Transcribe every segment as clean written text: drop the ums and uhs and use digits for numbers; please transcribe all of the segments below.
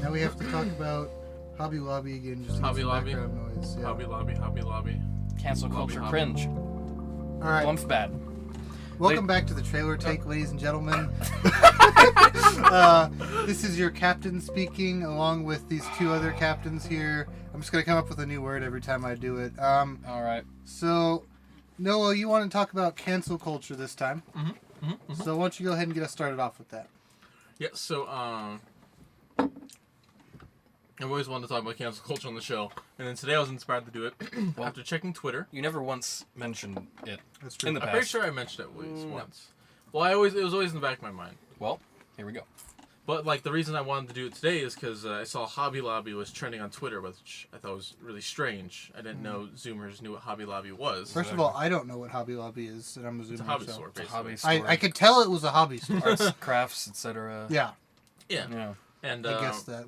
Now we have to talk about Hobby Lobby again, just to get some background noise. Yeah. Hobby Lobby. Cancel culture cringe. All right. Blumph bad. Welcome back to the trailer take, ladies and gentlemen. This is your captain speaking, along with these two other captains here. I'm just going to come up with a new word every time I do it. All right. So, Noah, you want to talk about cancel culture this time. So why don't you go ahead and get us started off with that? Yeah, so, I've always wanted to talk about cancel culture on the show, and then today I was inspired to do it after checking Twitter. You never once mentioned it. That's true. In the I'm past. pretty sure I mentioned it once. Well, it was always in the back of my mind. Well, here we go. But, like, the reason I wanted to do it today is because I saw Hobby Lobby was trending on Twitter, which I thought was really strange. I didn't know Zoomers knew what Hobby Lobby was. First of all, I don't know what Hobby Lobby is, and I'm a Zoomer. It's a hobby so. store, It's a basically. hobby store. I could tell it was a hobby store. Arts, crafts, etc. Yeah, Yeah. And, I guess that.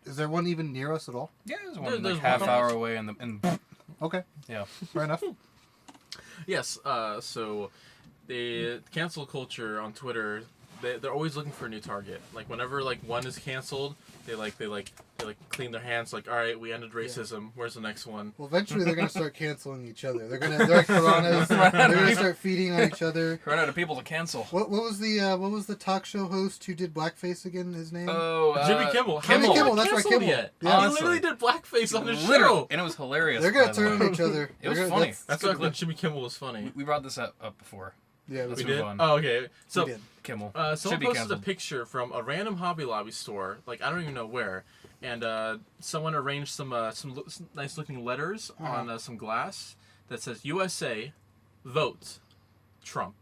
Is there one even near us at all? Yeah, there's one There's like half one. hour away and Okay, yeah. fair enough. Yes, so the cancel culture on Twitter, they're always looking for a new target. Like whenever like one is canceled, they clean their hands. Like, all right, we ended racism. Where's the next one? Well, eventually they're gonna start canceling each other. They're like piranhas. They're gonna start feeding on each other. Run out of people to cancel. What was the talk show host who did blackface again? His name? Oh, Jimmy Kimmel. Jimmy Kimmel, that's right, Canceled Kimmel. Yet. Yeah. He literally did blackface on his Literally. show. And it was hilarious. They're gonna by the turn way. on each other. It was They're funny. That's good why I clip. thought Jimmy Kimmel was funny. We brought this up before. Yeah, Let's We move did? on. Oh, okay. So, we did. Kimmel. someone Should be posted a canceled. picture from a random Hobby Lobby store, like I don't even know where, and someone arranged some nice looking letters on some glass that says USA, vote, Trump.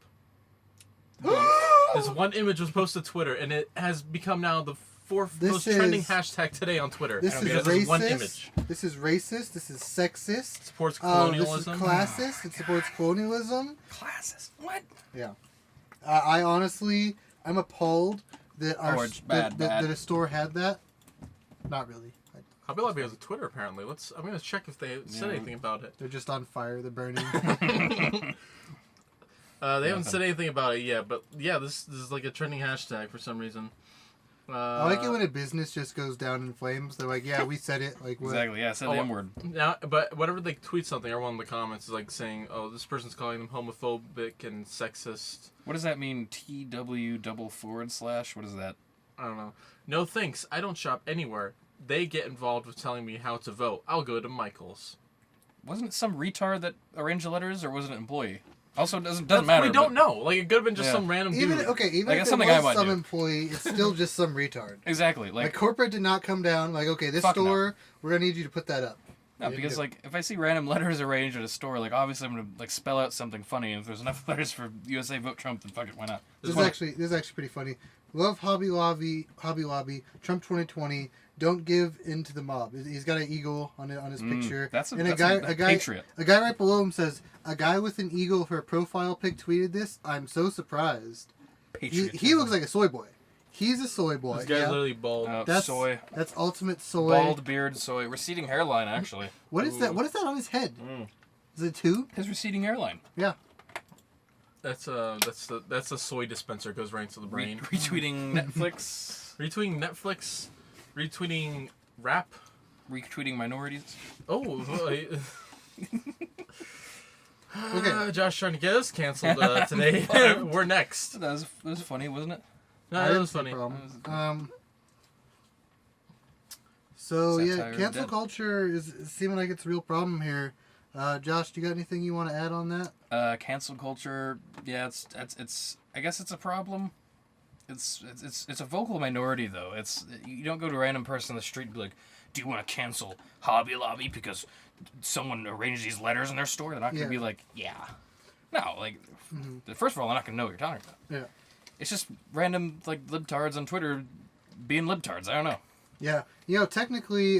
This one image was posted to Twitter, and it has become now the fourth most trending hashtag today on Twitter. This is Because racist. it's one image. This is racist. This is sexist. Supports This colonialism. is classist. It supports colonialism. Classes. What? Yeah. I honestly, I'm appalled that it's bad. that a store had that. Not really. Hobby Lobby has a Twitter apparently. I'm gonna check if they said anything about it. They're just on fire. They're burning. They haven't said anything about it yet, but yeah, this is like a trending hashtag for some reason. I like it when a business just goes down in flames. They're like, yeah, we said it. Like, what? Exactly. Yeah, said the M word. Now, but whenever they tweet something, everyone in the comments is like saying, "Oh, this person's calling them homophobic and sexist." What does that mean? TW // What is that? I don't know. No thanks. I don't shop anywhere. They get involved with telling me how to vote. I'll go to Michael's. Wasn't it some retard that arranged the letters, or was it an employee? Also, it doesn't matter. We don't know. Like it could have been just some random Even dude. like, Like, if that's it something I was might some do. employee, it's still just some retard. Exactly. Like Like corporate did not come down. Like, okay, this Fuck no. store, we're gonna need you to put that up. no, They because didn't like if I see random letters arranged at a store, like obviously I'm gonna like spell out something funny. And if there's enough letters for USA vote Trump, then fuck it, why not? This is actually pretty funny. Love Hobby Lobby. Trump 2020. Don't give in to the mob. He's got an eagle on his picture. That's a A patriot. guy right below him says, "A guy with an eagle for a profile pic tweeted this. I'm so surprised." He looks like a soy boy. He's a soy boy. This guy's literally bald. That's soy. That's ultimate soy. Bald beard, soy, receding hairline. Actually, What is that? What is that on his head? Is it two? his receding hairline. Yeah. That's a soy dispenser. Goes right into the brain. Retweeting Netflix. Retweeting Netflix. Retweeting rap. Retweeting minorities. Oh. Okay. Josh trying to get us canceled today. We're next. That was funny, wasn't it? No, I that didn't was see a funny. problem. So yeah, Satire cancel dead. culture is seeming like it's a real problem here. Josh, do you got anything you want to add on that? Cancel culture. Yeah, it's. I guess it's a problem. It's a vocal minority though. You don't go to a random person on the street and be like, "Do you want to cancel Hobby Lobby because someone arranged these letters in their store?" They're not gonna be like, "Yeah." No, like first of all, they're not gonna know what you're talking about. Yeah. It's just random like libtards on Twitter being libtards. I don't know. Yeah. Technically,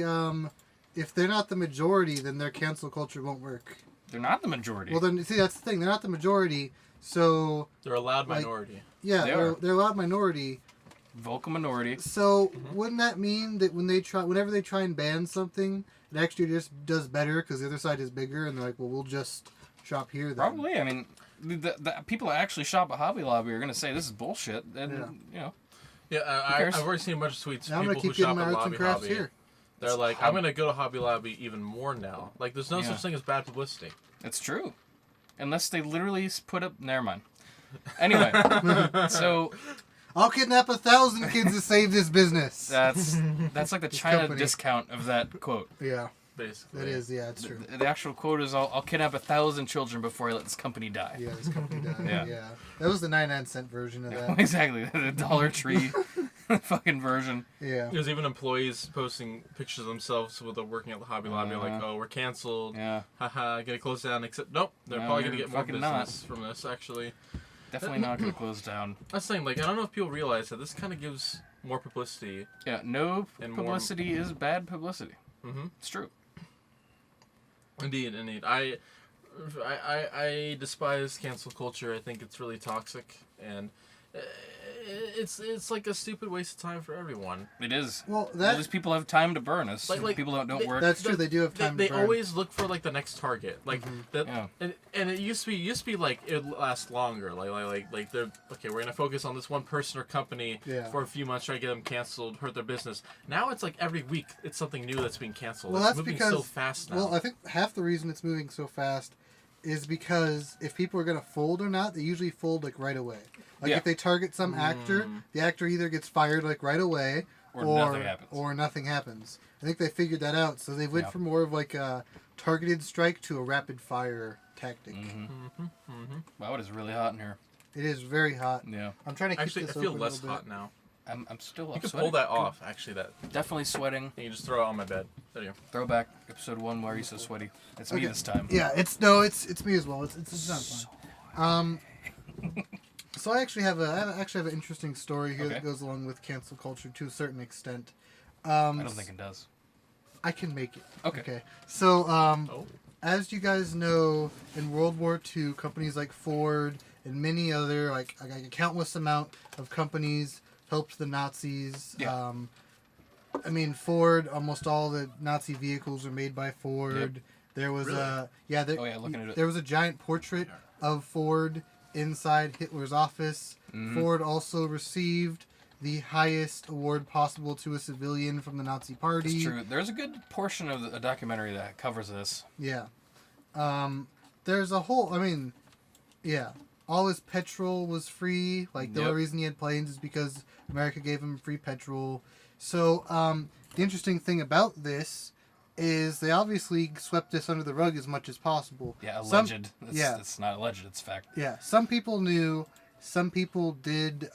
if they're not the majority, then their cancel culture won't work. They're not the majority. Well, then see that's the thing. They're not the majority, so They're a loud minority. yeah, They they're a loud minority. Vocal minority. So wouldn't that mean that whenever they try and ban something, it actually just does better because the other side is bigger, and they're like, well, we'll just shop here then. Probably. I mean, the people that actually shop at Hobby Lobby are going to say this is bullshit, and you know. Yeah, cares? I've already seen a bunch of tweets. Now I'm gonna People keep who getting shop my at arts and Lobby crafts Hobby. here. They're like, I'm gonna go to Hobby Lobby even more now. Like, there's no such thing as bad publicity. It's true. Unless they literally put up... Never mind. Anyway, so... I'll kidnap 1,000 kids to save this business. That's like the China company. discount of that quote. Yeah, Basically. that is. Yeah, it's true. The actual quote is, I'll kidnap 1,000 children before I let this company die. Yeah, this company died. Yeah. Yeah. That was the 99-cent version of that. Exactly. The Dollar Tree fucking version. Yeah. There's even employees posting pictures of themselves while they're working at the Hobby Lobby, like, oh, we're canceled. Yeah. Haha, gonna close down. Except, nope, they're No, probably you're gonna get more fucking business from this, actually. Definitely not going to close down. That's the thing, like, I don't know if people realize that this kind of gives more publicity. Yeah, no And more- publicity is bad publicity. Mm-hmm. It's true. Indeed. I despise cancel culture. I think it's really toxic, and it's like a stupid waste of time for everyone. It is. Well, All these people have time to burn. Us Like, people don't work. That's true. They do have time They to burn. always look for like the next target, like that, Yeah. and it used to be like it would last longer. Like they're okay. We're gonna focus on this one person or company Yeah. for a few months, try to get them canceled, hurt their business. Now it's like every week it's something new that's being canceled. Well, It's that's moving because so fast now. Well, I think half the reason it's moving so fast is because if people are gonna fold or not, they usually fold like right away. Like Yeah. if they target some actor, the actor either gets fired like right away, Or nothing happens. Or nothing happens. I think they figured that out, so they went Yeah. from more of like a targeted strike to a rapid fire tactic. Wow, it is really hot in here. It is very hot. Yeah. I'm trying to keep Actually, I this feel open a less little bit. hot now. I'm still You can sweating. pull that off. Actually, that Definitely sweating. you can just throw it on my bed. There you go. Throwback episode 1. Why are you so sweaty? It's me Okay. this time. Yeah, it's me as well. It's not fun. So I actually have an interesting story here that Okay. goes along with cancel culture to a certain extent. I don't think it does. I can make it. Okay. So Oh. as you guys know, in World War II, companies like Ford and many other like a countless amount of companies helped the Nazis. Yeah. I mean, Ford. Almost all the Nazi vehicles were made by Ford. Yep. There was Really? a yeah. There, Oh, yeah, looking at it. There was a giant portrait of Ford inside Hitler's office. Ford also received the highest award possible to a civilian from the Nazi Party. It's true. There's a good portion of a documentary that covers this. Yeah. There's a whole. I mean, yeah. All his petrol was free. Like the Yep. only reason he had planes is because America gave him free petrol. So the interesting thing about this is they obviously swept this under the rug as much as possible. Yeah, Some- alleged. yeah. It's not alleged. It's fact. Yeah, some people knew, some people did.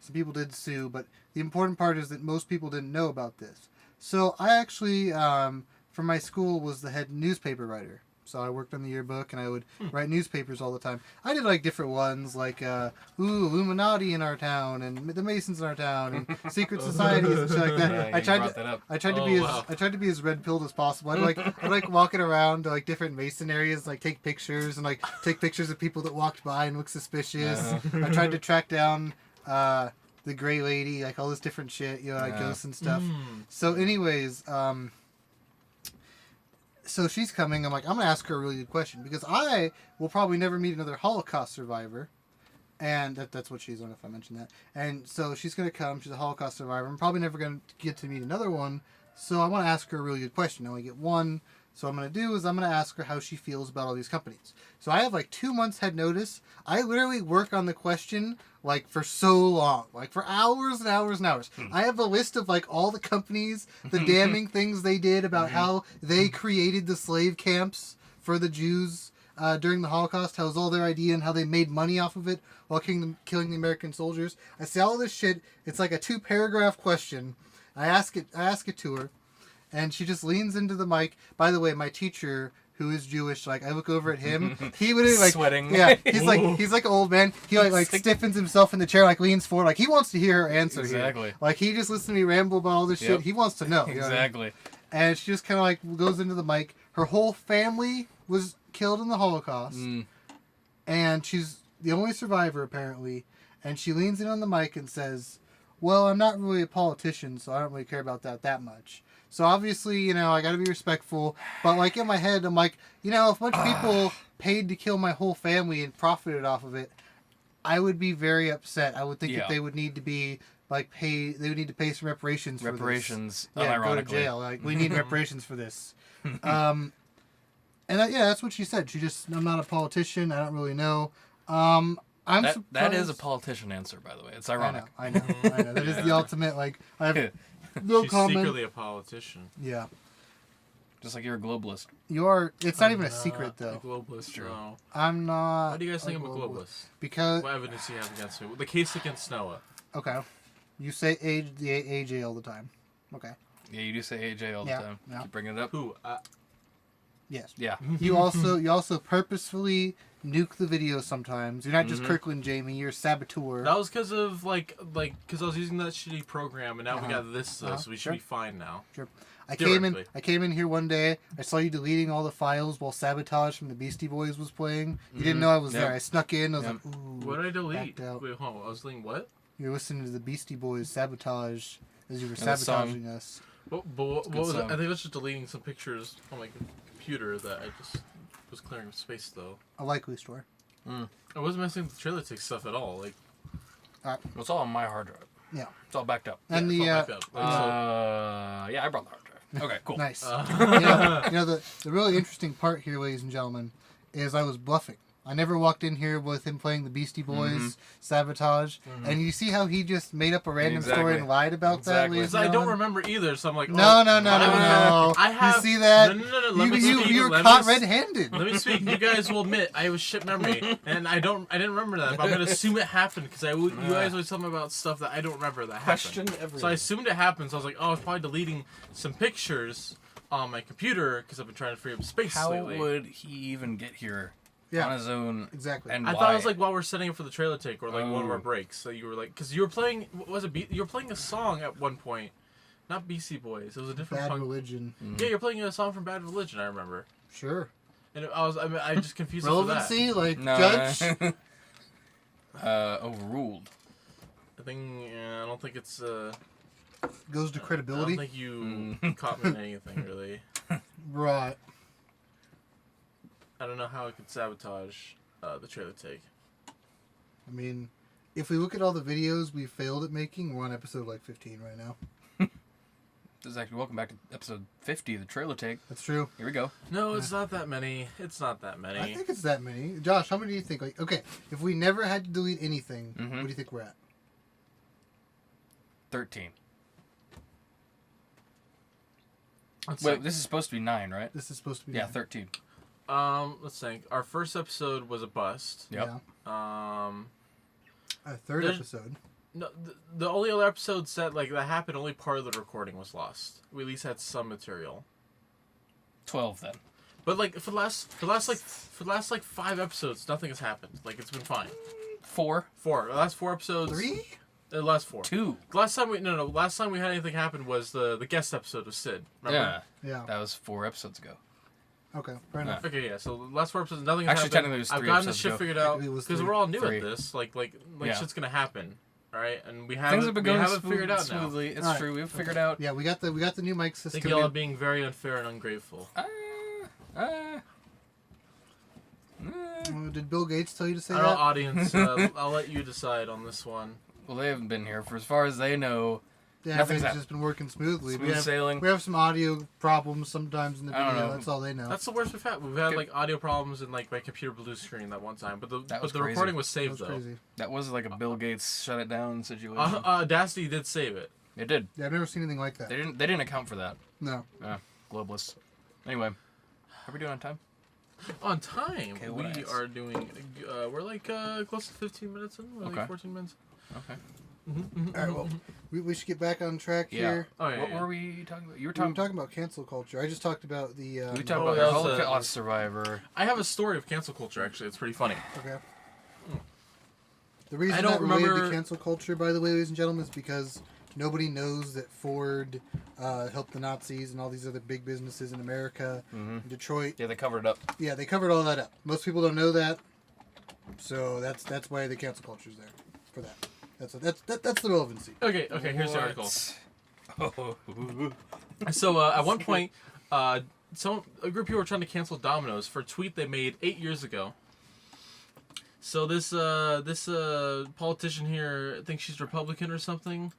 Some people did sue, but the important part is that most people didn't know about this. So I actually, for my school, was the head newspaper writer. So I worked on the yearbook, and I would write newspapers all the time. I did like different ones, like Illuminati in our town, and the Masons in our town, and secret societies and shit like that. Yeah, I you tried brought to, that up. I tried to Oh, be wow. I tried to be as red pilled as possible. I'd like walking around to like different Mason areas, like take pictures and like take pictures of people that walked by and looked suspicious. I tried to track down the Gray Lady, like all this different shit, you know, like ghosts and stuff. So, anyways, so she's coming. I'm like, I'm gonna ask her a really good question because I will probably never meet another Holocaust survivor. And that's what she's. I don't know if I mentioned that. And so she's gonna come. She's a Holocaust survivor. I'm probably never gonna get to meet another one. So I want to ask her a really good question. I only get one. So what I'm gonna do is I'm gonna ask her how she feels about all these companies. So I have like 2 months head notice. I literally work on the question like for so long, like for hours and hours and hours. I have a list of like all the companies, the damning things they did about how they created the slave camps for the Jews during the Holocaust. How it was all their idea and how they made money off of it while killing the American soldiers. I say all this shit. It's like a 2-paragraph question. I ask it to her, and she just leans into the mic. By the way, my teacher, who is Jewish, like I look over at him, he would like Sweating. Yeah, he's like an old man. He like stiffens himself in the chair, like leans forward, like he wants to hear her answer. Exactly. Here. Like he just listens to me ramble about all this shit. Yep. He wants to know. You know what I mean? Exactly. And she just kind of like goes into the mic. Her whole family was killed in the Holocaust, and she's the only survivor apparently. And she leans in on the mic and says, "Well, I'm not really a politician, so I don't really care about that much." So obviously, you know, I got to be respectful. But like in my head, I'm like, you know, if a bunch of people paid to kill my whole family and profited off of it, I would be very upset. I would think that they would need to be like pay. They would need to pay some reparations. Reparations. For this. Yeah, go to unironically. jail. Like we need reparations for this. And that's what she said. She just, I'm not a politician. I don't really know. I'm surprised. That is a politician answer, by the way. It's ironic. I know. That is the ultimate. Like I have no She's comment. secretly a politician. Yeah, Just like you're a globalist. you are. It's not I'm even a secret A though. globalist. True. No. I'm not. Why do you guys think I'm a globalist? Because What evidence do you have against me? The case against Noah. okay, you say AJ all the time. Okay. Yeah, you do say AJ all the Yeah, time. yeah. Keep bringing it up. Who? Yes. Yeah. You also purposefully nuke the video sometimes. You're not just Kirkland Jamie. You're a saboteur. That was because of because I was using that shitty program, and now we Uh-huh. got this, so we should Sure. be fine now. Sure. I Theoretically. came in here one day. I saw you deleting all the files while Sabotage from the Beastie Boys was playing. You didn't know I was Yep. there. I snuck in. I was Yep. like, ooh. What did I delete? backed out. Wait, hold on. I was deleting what? You're listening to the Beastie Boys Sabotage as you were the song. sabotaging us. What good was it? song. I think I was just deleting some pictures on my computer that I just was clearing space though. A likely story. I wasn't messing with the trailer take stuff at all. Like, Well, it's all on my hard drive. Yeah. It's all backed up. And it's the all backed up. Like, Yeah, I brought the hard drive. Okay, cool. nice. Uh, you know the really interesting part here, ladies and gentlemen, is I was bluffing. I never walked in here with him playing the Beastie Boys Sabotage, and you see how he just made up a random story Exactly. and lied about that. Exactly. ladies Because and I don't gentlemen? remember either, so I'm like, No. I have. You see that? No. Let me speak. You were Let caught me- red-handed. Let me speak. You guys will admit I was shit memory, and I didn't remember that. But I'm gonna assume it happened because you guys always tell me about stuff that I don't remember that happened. everything. So I assumed it happened. So I was like, oh, I was probably deleting some pictures on my computer because I've been trying to free up space How lately. would he even get here Yeah. on his own? Exactly. And I why? thought it was like while we're setting up for the trailer take or like one of our Oh. breaks. So you were like, because you were playing, what was it? You were playing a song at one point, not Beastie Boys. It was a different Bad song. religion. Yeah, you're playing a song from Bad Religion. I remember, Sure. and I just confused it for that. Relevancy, like No. judge. Overruled. I think I don't think it's. Goes to I credibility. don't think you caught me in anything really. Right. I don't know how I could sabotage the trailer take. I mean, if we look at all the videos we failed at making, we're on episode like 15 right now. This is actually welcome back to episode 50 of the trailer take. That's true. Here we go. No, it's not that many. It's not that many. I think it's that many. Josh, how many do you think? Like, okay, if we never had to delete anything, Mhm. what do you think we're at? 13. Let's Wait, think. this is supposed to be 9, right? This is supposed to be. Yeah, nine. 13. Let's think. Our first episode was a bust. Yep. Yeah. A third There's- episode. No, the only other episodes that happened, only part of the recording was lost. We at least had some material. 12 then. But like for the last 5 episodes, nothing has happened. Like it's been fine. 4. The last 4 episodes. 3? The last 4. 2. Last time we had anything happen was the guest episode of Sid. Remember? Yeah. Yeah. That was 4 episodes ago. Okay. Fair enough. Okay, yeah. So the last 4 episodes, nothing has Actually, happened. technically it was I've 3 gotten this episodes shit ago. figured out It was because 3. we're all new 3. at this. Like Yeah. shit's gonna happen. All right, and we Things haven't have been we going have it figured out now. smoothly. It's All right. true. We've figured out. Yeah, we got the new mic I system. think y'all are being very unfair and ungrateful. Did Bill Gates tell you to say Our that? audience, I'll let you decide on this one. Well, they haven't been here for as far as they know. Yeah, nothing's everything's happened. just been working smoothly. Smooth sailing. We have some audio problems sometimes in the I don't video. know. That's all they know. That's the worst we've had. We've had Okay. like audio problems and like my computer blue screen that one time, but the was crazy. recording was That saved was though. crazy. That was like a Bill Gates shut it down situation. Audacity did save it. It did. Yeah, I've never seen anything like that. They didn't account for that. No. Globalists. Anyway, how we doing on time? On time, Okay, we what else? are doing. We're like close to 15 minutes in. We're Okay. like 14 minutes. Okay. All right, well, we should get back on track Yeah. here. Oh yeah. What yeah. were we talking about? You were We were talking. talking about cancel culture. I just talked about the. We talked Oh, about that your was a- Holocaust survivor. I have a story of cancel culture. Actually, it's pretty funny. Okay. The reason I don't that related remember- to cancel culture, by the way, ladies and gentlemen, is because nobody knows that Ford helped the Nazis and all these other big businesses in America, in Detroit. Yeah, they covered it up. Yeah, they covered all that up. Most people don't know that, so that's why the cancel culture's there for that. That's the relevancy. Okay. Here's the article. Oh. So at one point, a group of people were trying to cancel Domino's for a tweet they made 8 years ago. So this politician here thinks she's Republican or something.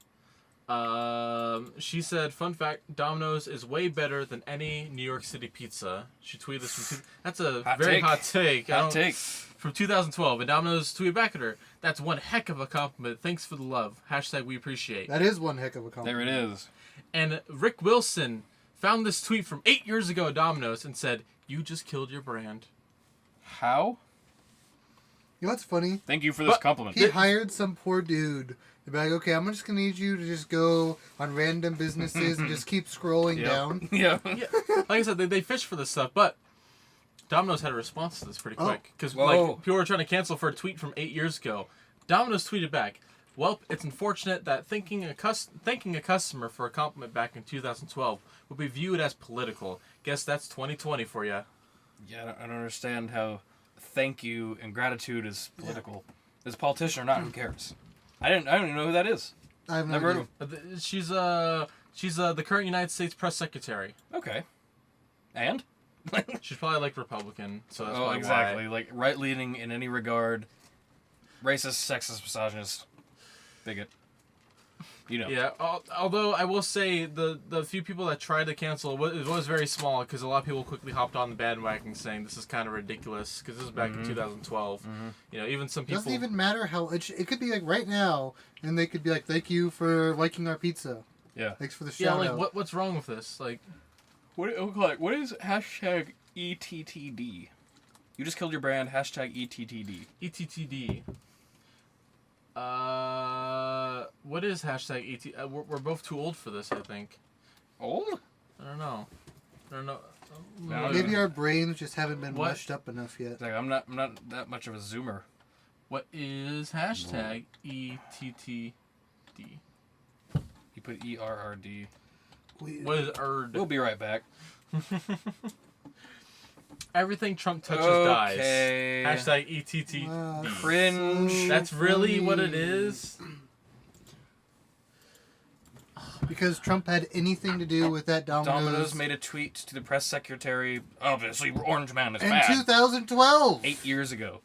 She said, "Fun fact: Domino's is way better than any New York City pizza." She tweeted this from. That's a very hot take. Hot take. From 2012, and Domino's tweeted back at her, "That's one heck of a compliment. Thanks for the love. # we appreciate." That is one heck of a compliment. There it is. And Rick Wilson found this tweet from 8 years ago at Domino's and said, "You just killed your brand." How? You know what's funny? Thank you for this compliment. He hired some poor dude to be like, okay, I'm just going to need you to just go on random businesses and just keep scrolling down. Yeah. Yeah, like I said, they fish for this stuff, but Domino's had a response to this pretty quick. Because Whoa. like, people were trying to cancel for a tweet from 8 years ago. Domino's tweeted back, "Well, it's unfortunate that thanking a customer for a compliment back in 2012 would be viewed as political. Guess that's 2020 for you." Yeah, I don't understand how thank you and gratitude is political. As a politician or not, who cares? I don't even know who that is. I have no Never heard idea. of him. She's the current United States press secretary. Okay. And? She's probably like Republican, so that's Oh, probably exactly. why. Like right-leaning in any regard, racist, sexist, misogynist, bigot. You know. Yeah, although I will say the few people that tried to cancel it was very small because a lot of people quickly hopped on the bandwagon saying this is kind of ridiculous because this was back in 2012. You know, even some It people. doesn't even matter how... It could be like right now, and they could be like, thank you for liking our pizza. Yeah. Thanks for the Yeah, shout like out. what's wrong with this? Like, What is #ETTD? You just killed your brand. #ETTD. ETTD. What is #ET? We're both too old for this, I think. Old? I don't know. No, Maybe our brains just haven't been What? mushed up enough yet. It's like, I'm not that much of a zoomer. What is #ETTD? You put ERRD. What is ERD? We'll be right back. Everything Trump touches Okay. dies. #ETTD. Cringe. That's really what it is. Because Trump had anything to do with that Domino's made a tweet to the press secretary. Obviously, Orange Man is in bad. 2012. 8 years ago.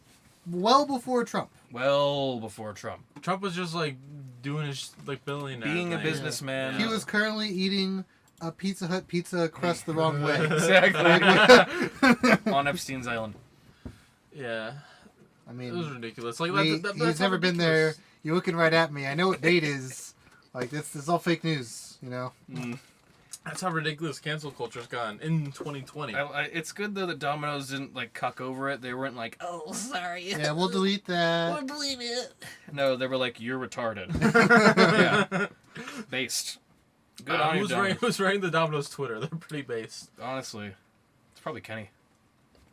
Well before Trump. Well before Trump. Trump was just like doing his like billionaire Being a thing. businessman. He was currently eating a Pizza Hut pizza crust the wrong way. Exactly. On Epstein's Island. Yeah, I it was mean, ridiculous. Like he's that's never how been there. ridiculous. You're looking right at me. I know what date is. Like, this is all fake news, you know? That's how ridiculous cancel culture's gone in 2020. It's good though that Domino's didn't like cuck over it. They weren't like, oh, sorry. Yeah, we'll delete that. Won't believe it. No, they were like, you're retarded. Yeah. Based. Good on you, Domino's. who's running the Domino's Twitter? They're pretty based. Honestly, it's probably Kenny.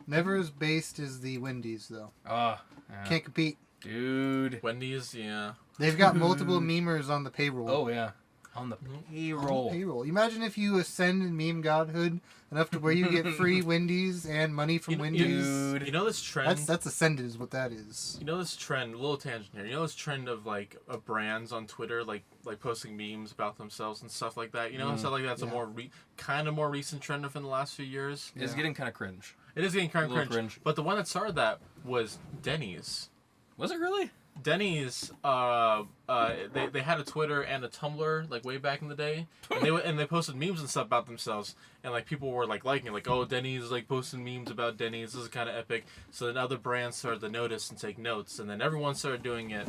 Never as based as the Wendy's, though. Yeah. Can't compete. Dude. Wendy's, yeah. They've got multiple memers on the payroll. Oh yeah. On the On the payroll. payroll. Imagine if you ascend in meme godhood enough to where you get free Wendy's and money from Wendy's. Dude. You know this trend? That's ascended is what that is. You know this trend, a little tangent here. You know this trend of like brands on Twitter, like posting memes about themselves and stuff like that. You know, stuff like that's Yeah. a more kind of more recent trend within the last few years. It's Yeah. getting kind of cringe. It is getting kind A of little cringe. cringe. But the one that started that was Denny's. Was it really? Denny's, they had a Twitter and a Tumblr like way back in the day, and they posted memes and stuff about themselves, and like people were like liking it, like, oh, Denny's like posting memes about Denny's, this is kind of epic. So then other brands started to notice and take notes, and then everyone started doing it.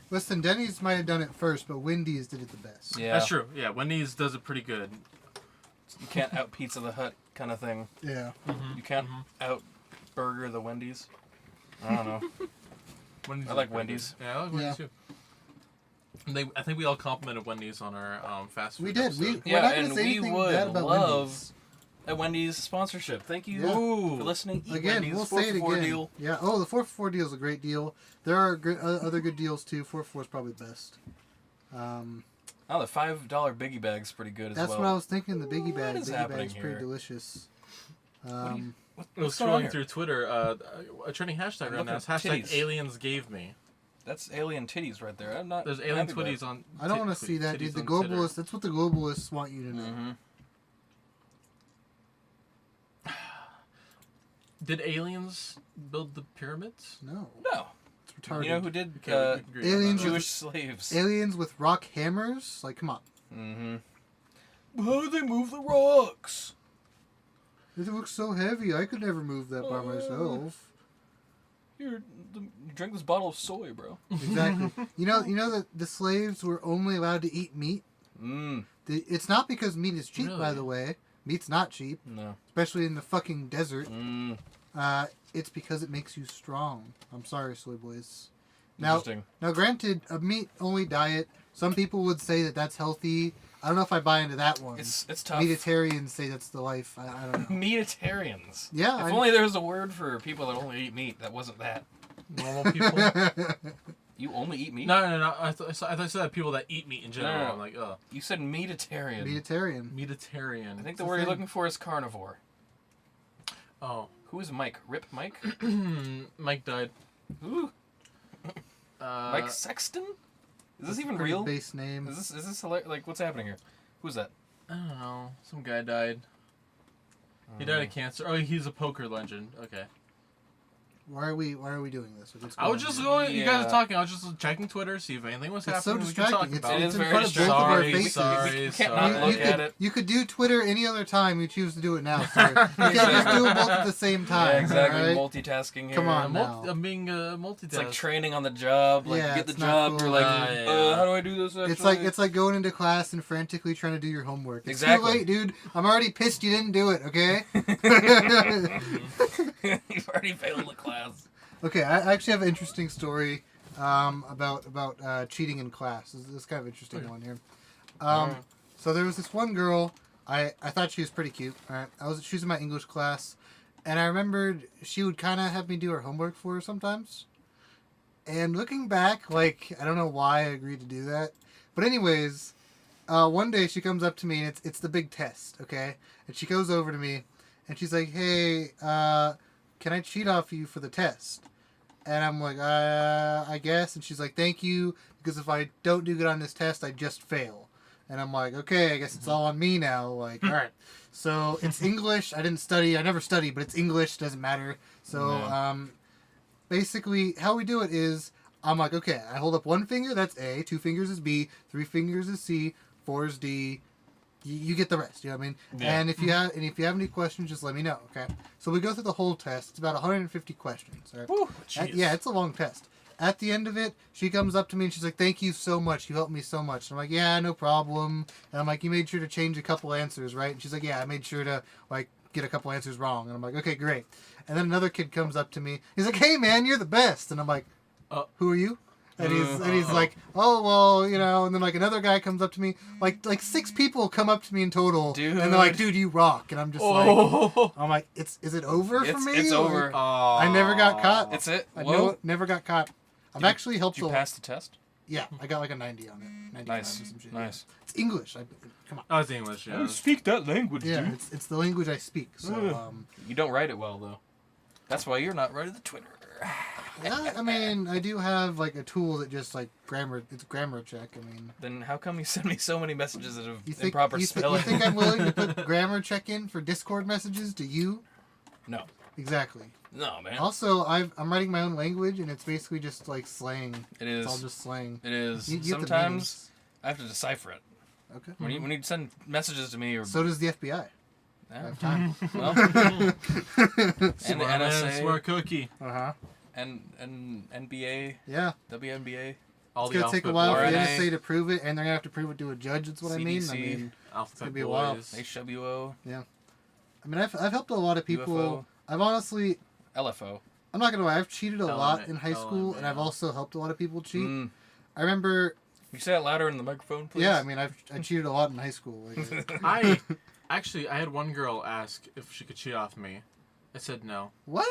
Listen, Denny's might have done it first, but Wendy's did it the best. Yeah. That's true. Yeah, Wendy's does it pretty good. You can't out Pizza the Hut kind of thing. Yeah. You can't out Burger the Wendy's. I don't know. Wendy's I is like pretty Wendy's. good. Yeah, I like Wendy's too. And I think we all complimented Wendy's on our fast food. We did. episode. We're not going and to say we anything would bad about love Wendy's. a Wendy's sponsorship. Thank you Yeah. for listening. Eat Again, Wendy's, we'll 4 say it for $4 again. deal. Yeah. Oh, the 4 for $4 deal is a great deal. There are other good deals too. 4 for $4 is probably the best. Oh, the $5 biggie bag's pretty good as That's well. what I was thinking. The biggie bag. is Biggie happening bag's pretty here? delicious. I was I was going on scrolling here? through Twitter. A trending hashtag right now is looking at hashtag titties. aliens gave me. That's alien titties right there. I'm not. There's alien happy about it. titties on. I don't want to see that, dude. The globalists. That's what the globalists want you to know. Mhm. Did aliens build the pyramids? No. No. retarded. You know who did Okay, we can agree on aliens that. Jewish slaves? Aliens with rock hammers? Like, come on. Mm-hmm. How do they move the rocks? It looks so heavy. I could never move that by myself. Here, drink this bottle of soy, bro. Exactly. You know that the slaves were only allowed to eat meat? Mm. It's not because meat is cheap, by Really? the way. Meat's not cheap, No. especially in the fucking desert. Mm. It's because it makes you strong. I'm sorry, soy boys. Now, Interesting. granted, a meat-only diet, some people would say that that's healthy. I don't know if I buy into that one. It's tough. Meatitarians say that's the life. I don't know. Meatitarians. Yeah. If only there was a word for people that only eat meat that wasn't that. Normal people. You only eat meat? No. I thought you said that people that eat meat in general. No. I'm like, oh, You said meatitarian. Meatitarian. meatitarian. I think It's the a word you're thing. looking for is carnivore. Oh, Who is Mike? Rip Mike? Mike died. Ooh. Uh, Mike Sexton? Is this even Pretty real? base name. Is this hilarious? Like, what's happening here? Who's that? I don't know. Some guy died. He died of cancer. Oh, he's a poker legend. Okay. Why are we doing this? What's I was going just on? going. You guys Yeah. are talking. I was just checking Twitter, see if anything was It's so happening. We could talk distracting. about It It's is in very front of both of our distracting. faces. Sorry, You can't sorry. not look at it. You could do Twitter any other time. You choose to do it now. Sir. You can't just do them both at the same time. Yeah, exactly. alright? Multitasking here. Come on. I'm being multitask. It's like training on the job. Like, Yeah, you get the it's not job. cool. You're like, Yeah. how do I do this? Actually? It's like going into class and frantically trying to do your homework. It's Exactly. too late, dude. I'm already pissed you didn't do it. Okay. You've already failed the class. Okay, I actually have an interesting story about cheating in class. This is kind of an interesting one here. So there was this one girl. I thought she was pretty cute. All right, she was in my English class, and I remembered she would kind of have me do her homework for her sometimes. And looking back, like, I don't know why I agreed to do that, but anyways, one day she comes up to me and it's the big test, okay? And she goes over to me, and she's like, "Hey, can I cheat off you for the test?" And I'm like, I guess. And she's like, "Thank you, because if I don't do good on this test, I just fail." And I'm like, okay, I guess it's all on me now. Like, all right. So it's English. I didn't study. I never studied, but it's English. Doesn't matter. So basically, how we do it is, I'm like, okay, I hold up one finger. That's A. 2 fingers is B. 3 fingers is C. 4 is D. You get the rest. You know what I mean? Yeah. And if you have any questions, just let me know. Okay. So we go through the whole test. It's about 150 questions. All right? Whew. Yeah, it's a long test. At the end of it, she comes up to me and she's like, "Thank you so much. You helped me so much." And I'm like, "Yeah, no problem." And I'm like, "You made sure to change a couple answers, right?" And she's like, "Yeah, I made sure to like get a couple answers wrong." And I'm like, "Okay, great." And then another kid comes up to me. He's like, "Hey, man, you're the best." And I'm like, "Who are you?" And he's like, "Oh, well, you know." And then like another guy comes up to me. Like 6 people come up to me in total. Dude. And they're like, "Dude, you rock." And I'm just like, I'm like, "Is it over for me?" It's over. Like, I never got caught. It's it. I never got caught. I've actually helped Did you a pass the test? Yeah, I got like a 90 on it. 95 Nice. or some shit. Nice. It's English. Come on. Oh, it's English. Yeah. speak that language, Yeah, it's the language I speak. So, You don't write it well, though. That's why you're not right at the Twitter. yeah, I mean, I do have like a tool that just like it's grammar check. I mean, Then how come you send me so many messages that have you think improper you spelling? think I'm willing to put grammar check in for Discord messages to you? No. Exactly. No, man. Also, I'm writing my own language, and it's basically just like slang. It is. It's all just slang. It is. You get the Sometimes I have to decipher it. meanings. Okay. When you send messages to me or So does the FBI. I yeah. have time. well, and the Smart man, NSA smart cookie. Uh-huh. and NBA, Yeah. WNBA. All It's the gonna take a alphabet while for the RNA. NSA to prove it, and they're gonna have to prove it to a judge. That's what I mean. I CDC. mean, Alphabet gonna be a while. boys. HWO, I've helped a lot of people. UFO. I've honestly, LFO. I'm not gonna lie, I've cheated a lot Element, in high school, and I've LMAO. also helped a lot of people cheat. Mm. I remember, You say it louder in the microphone, please. yeah, I mean, I cheated a lot in high school. Like, I had one girl ask if she could cheat off me. I said no. what?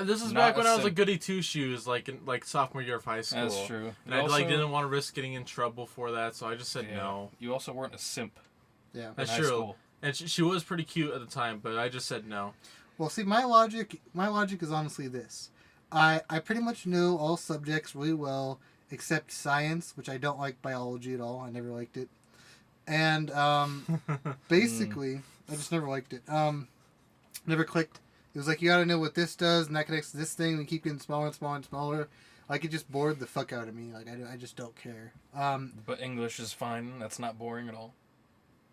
This is Not back when a I was a sim- goody two shoes, like in sophomore year of high school. That's true. And You I also- didn't want to risk getting in trouble for that, so I just said yeah. no. You also weren't a simp Yeah. in That's high true. school. And she was pretty cute at the time, but I just said no. Well, see, my logic is honestly this: I pretty much know all subjects really well except science, which I don't like biology at all. I never liked it, and basically, I just never liked it. Never clicked. It was like, you gotta know what this does, and that connects to this thing, and keep getting smaller and smaller and smaller. Like, it just bored the fuck out of me. Like, I just don't care. But English is fine. That's not boring at all.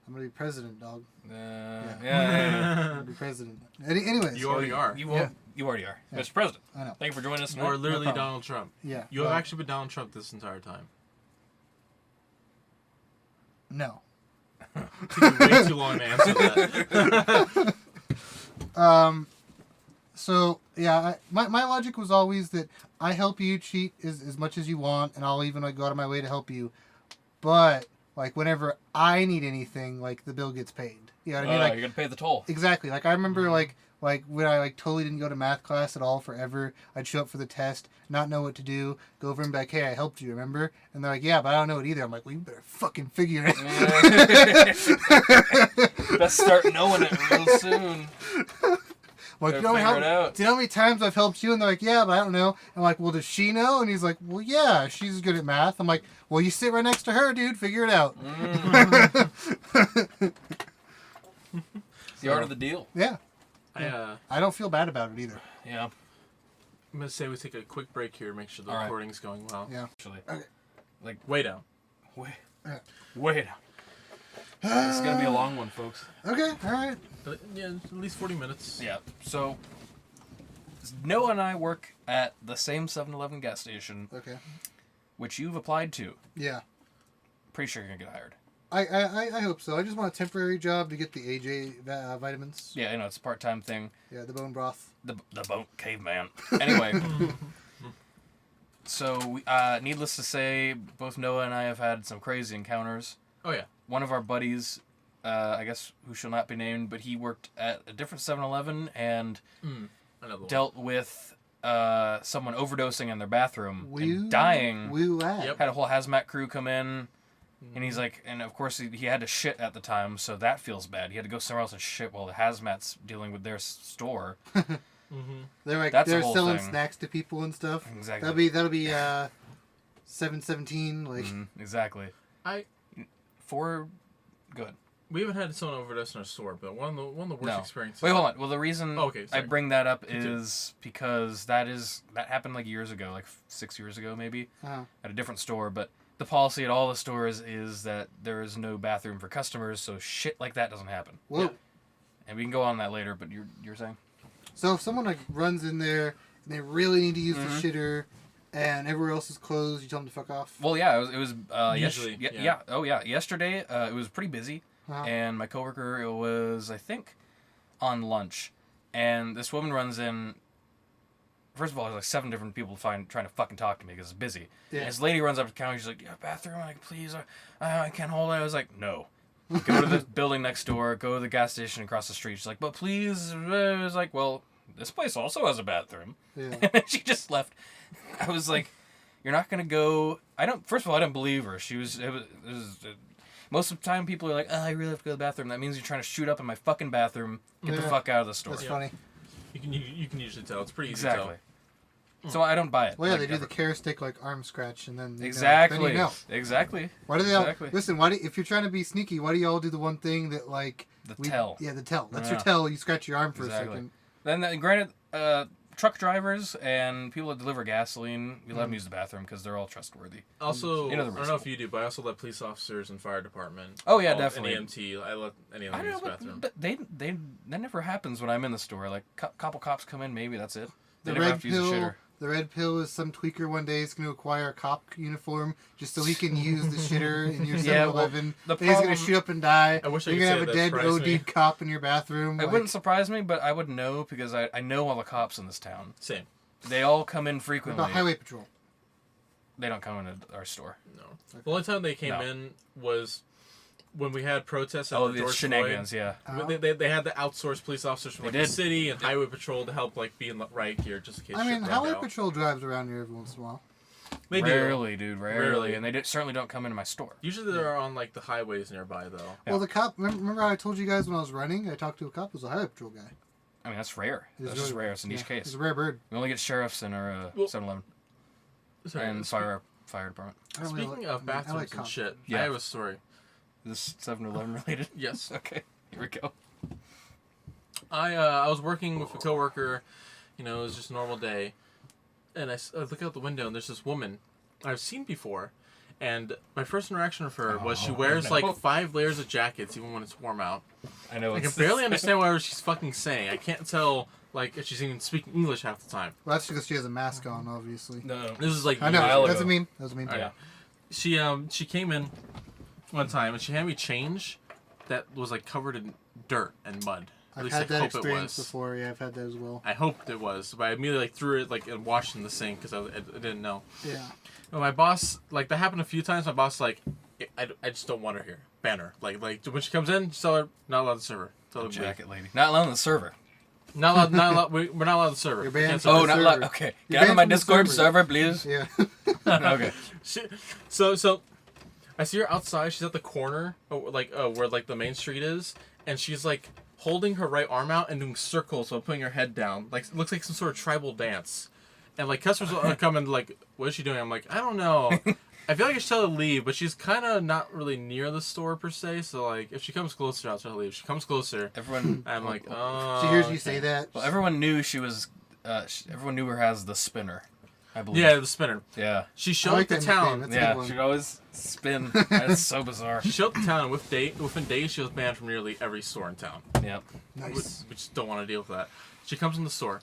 I'm gonna be president, dog. Yeah. I'm gonna be president. Anyways. You already are. You already are. Yeah. Mr. President. I know. Thank you for joining us You are tonight. literally No problem. Donald Trump. Yeah. You have actually been Donald Trump this entire time. No. Took you way too long to answer that. So, yeah, my logic was always that I help you cheat as much as you want, and I'll even like go out of my way to help you. But, like, whenever I need anything, like, the bill gets paid. You know what I mean? Like, you're going to pay the toll. exactly. Like, I remember, like when I, like, totally didn't go to math class at all forever, I'd show up for the test, not know what to do, go over and be like, hey, I helped you, remember? And they're like, yeah, but I don't know it either. I'm like, well, you better fucking figure it. Best start knowing it real soon. Like, Gotta figure it out. do you know how many times I've helped you? And they're like, yeah, but I don't know. I'm like, well, does she know? And he's like, well, yeah, she's good at math. I'm like, well, you sit right next to her, dude. Figure it out. It's the art of the deal. Yeah. I'm I don't feel bad about it either. Yeah. going to say we take a quick break here, make sure the All right. recording's going well. Yeah. Actually. Okay. Like, Way down. wait. Yeah. Wait. It's going to be a long one, folks. Okay, all right. Yeah, at least 40 minutes. Yeah. So, Noah and I work at the same 7-Eleven gas station, Okay. which you've applied to. Yeah. Pretty sure you're going to get hired. I hope so. I just want a temporary job to get the AJ vitamins. Yeah, you know, it's a part-time thing. Yeah, the bone broth. The bone caveman. Anyway. So, needless to say, both Noah and I have had some crazy encounters. Oh, yeah. One of our buddies, I guess who shall not be named, but he worked at a different 7-Eleven and Another one. dealt with someone overdosing in their bathroom Woo, and dying. Woo at. Yep. Had a whole hazmat crew come in, and he's like, and of course he had to shit at the time, so that feels bad. He had to go somewhere else and shit while the hazmat's dealing with their store. They're like That's a they're whole selling thing. snacks to people and stuff. Exactly. That'll be 717 like. Exactly. Good. We haven't had someone overdose in our store, but one of the worst No. experiences. Wait, hold on. Well, the reason Oh, okay, I sorry. bring that up Continue. is because that happened like years ago, like 6 years ago maybe, at a different store. But the policy at all the stores is that there is no bathroom for customers, so shit like that doesn't happen. Whoa. Yeah. And we can go on that later. But you're saying? So if someone like runs in there and they really need to use the shitter, and everywhere else is closed, you tell them to fuck off. Well, yeah, it was Usually, yeah. yeah. Oh yeah, yesterday it was pretty busy, Uh-huh. and my coworker was I think on lunch, and this woman runs in. First of all, there's like 7 different people trying to fucking talk to me because it's busy. Yeah. And this lady runs up to the counter. She's like, "Yeah, bathroom." I'm like, "Please, I can't hold it." I was like, "No." Go to the building next door. Go to the gas station across the street. She's like, "But please." I was like, "Well, this place also has a bathroom." Yeah. And then she just left. I was like, "You're not gonna go." First of all, I didn't believe her. It was most of the time people are like, "Oh, I really have to go to the bathroom." That means you're trying to shoot up in my fucking bathroom. Get the Yeah. fuck out of the store. That's funny. You can usually tell. It's pretty easy Exactly. to tell. So I don't buy it. Well, yeah, Like, they do ever. the care stick like arm scratch, and then Exactly. Then you know. Exactly. Why do they all Exactly. listen? If you're trying to be sneaky, why do you all do the one thing that like The tell. Yeah, the tell. That's Yeah. your tell. You scratch your arm for Exactly. a second. Then, granted, truck drivers and people that deliver gasoline, we let them use the bathroom because they're all trustworthy. Also, You know the I don't risk. know if you do, but I also let police officers and fire department. Oh, yeah, all- definitely. And EMT. I let any of I them don't use know, the bathroom. but that never happens when I'm in the store. Like, couple cops come in, maybe that's it. They The never red have to use a pill. shitter. The red pill is some tweaker one day is going to acquire a cop uniform just so he can use the shitter in your 7-Eleven. the Then he's going problem- to shoot up and die. I wish I You're could going to say have a that dead surprised me. OD cop in your bathroom. It wouldn't surprise me, but I would know because I know all the cops in this town. Same. They all come in What frequently. about highway patrol? They don't come into our store. No. The only time they came No. in was when we had protests at Oh, the the George shenanigans, Floyd. yeah. Oh. They had the outsourced police officers from They like, the did. city and highway patrol to help like be in the right gear just in case. I mean, shit broke highway out. patrol drives around here every once in a while. They do. Rarely, dude, rarely. Rarely. And they certainly don't come into my store. Usually they're on like the highways nearby though. Yeah. Well, the cop. Remember how I told you guys when I was running? I talked to a cop. It was a highway patrol guy. I mean, that's rare. It was That's just really- rare. It's a niche yeah, case. It's a rare bird. We only get sheriffs in our Well, 7-Eleven Sorry, and fire department. I don't really Speaking like- of I mean, I bathrooms like and cops. shit, Yeah. I have a story. Is this 7-Eleven related? Yes. Okay, here we go. I was working with a coworker. You know, it was just a normal day, and I look out the window and there's this woman I've seen before, and my first interaction with her was she wears like 5 layers of jackets even when it's warm out. I know. I can barely understand what she's fucking saying. I can't tell like if she's even speaking English half the time. Well, that's because she has a mask on, obviously. No. This is like I know. while That's a ago. meme. That was a meme. Oh, yeah. She came in one time and she handed me change that was like covered in dirt and mud. At I've least had I that hope it experience was. before. Yeah, I've had that as well. I hoped it was, but I immediately like threw it like and washed in the sink because I didn't know. Yeah. But my boss, like that happened a few times. My boss like, I just don't want her here. Ban her. Like when she comes in, just tell her not allowed to serve her. Tell her to leave. Jacket lady. Not allowed on the server. Not allowed. Not allowed. We're not allowed to serve her. You're We banned can't from serve Oh, the her. not server. allowed. Okay. You're Get out of banned my from the Discord server. server, please. Yeah. Okay. So I see her outside. She's at the corner, where like the main street is, and she's like holding her right arm out and doing circles while putting her head down. Like it looks like some sort of tribal dance. And like customers will come and like, what is she doing? I'm like, I don't know. I feel like I should tell her to leave, but she's kind of not really near the store per se. So like, if she comes closer, I'll tell her to leave. If she comes closer, Everyone. I'm like, oh. She hears you okay. say that. Well, everyone knew she was. Everyone knew her as the spinner. I believe. Yeah, the spinner. Yeah. She I showed like the that town. nickname. That's a good Yeah. one. She'd always spin. That's so bizarre. She showed the town, and within days, she was banned from nearly every store in town. Yep. Nice. We just don't want to deal with that. She comes in the store.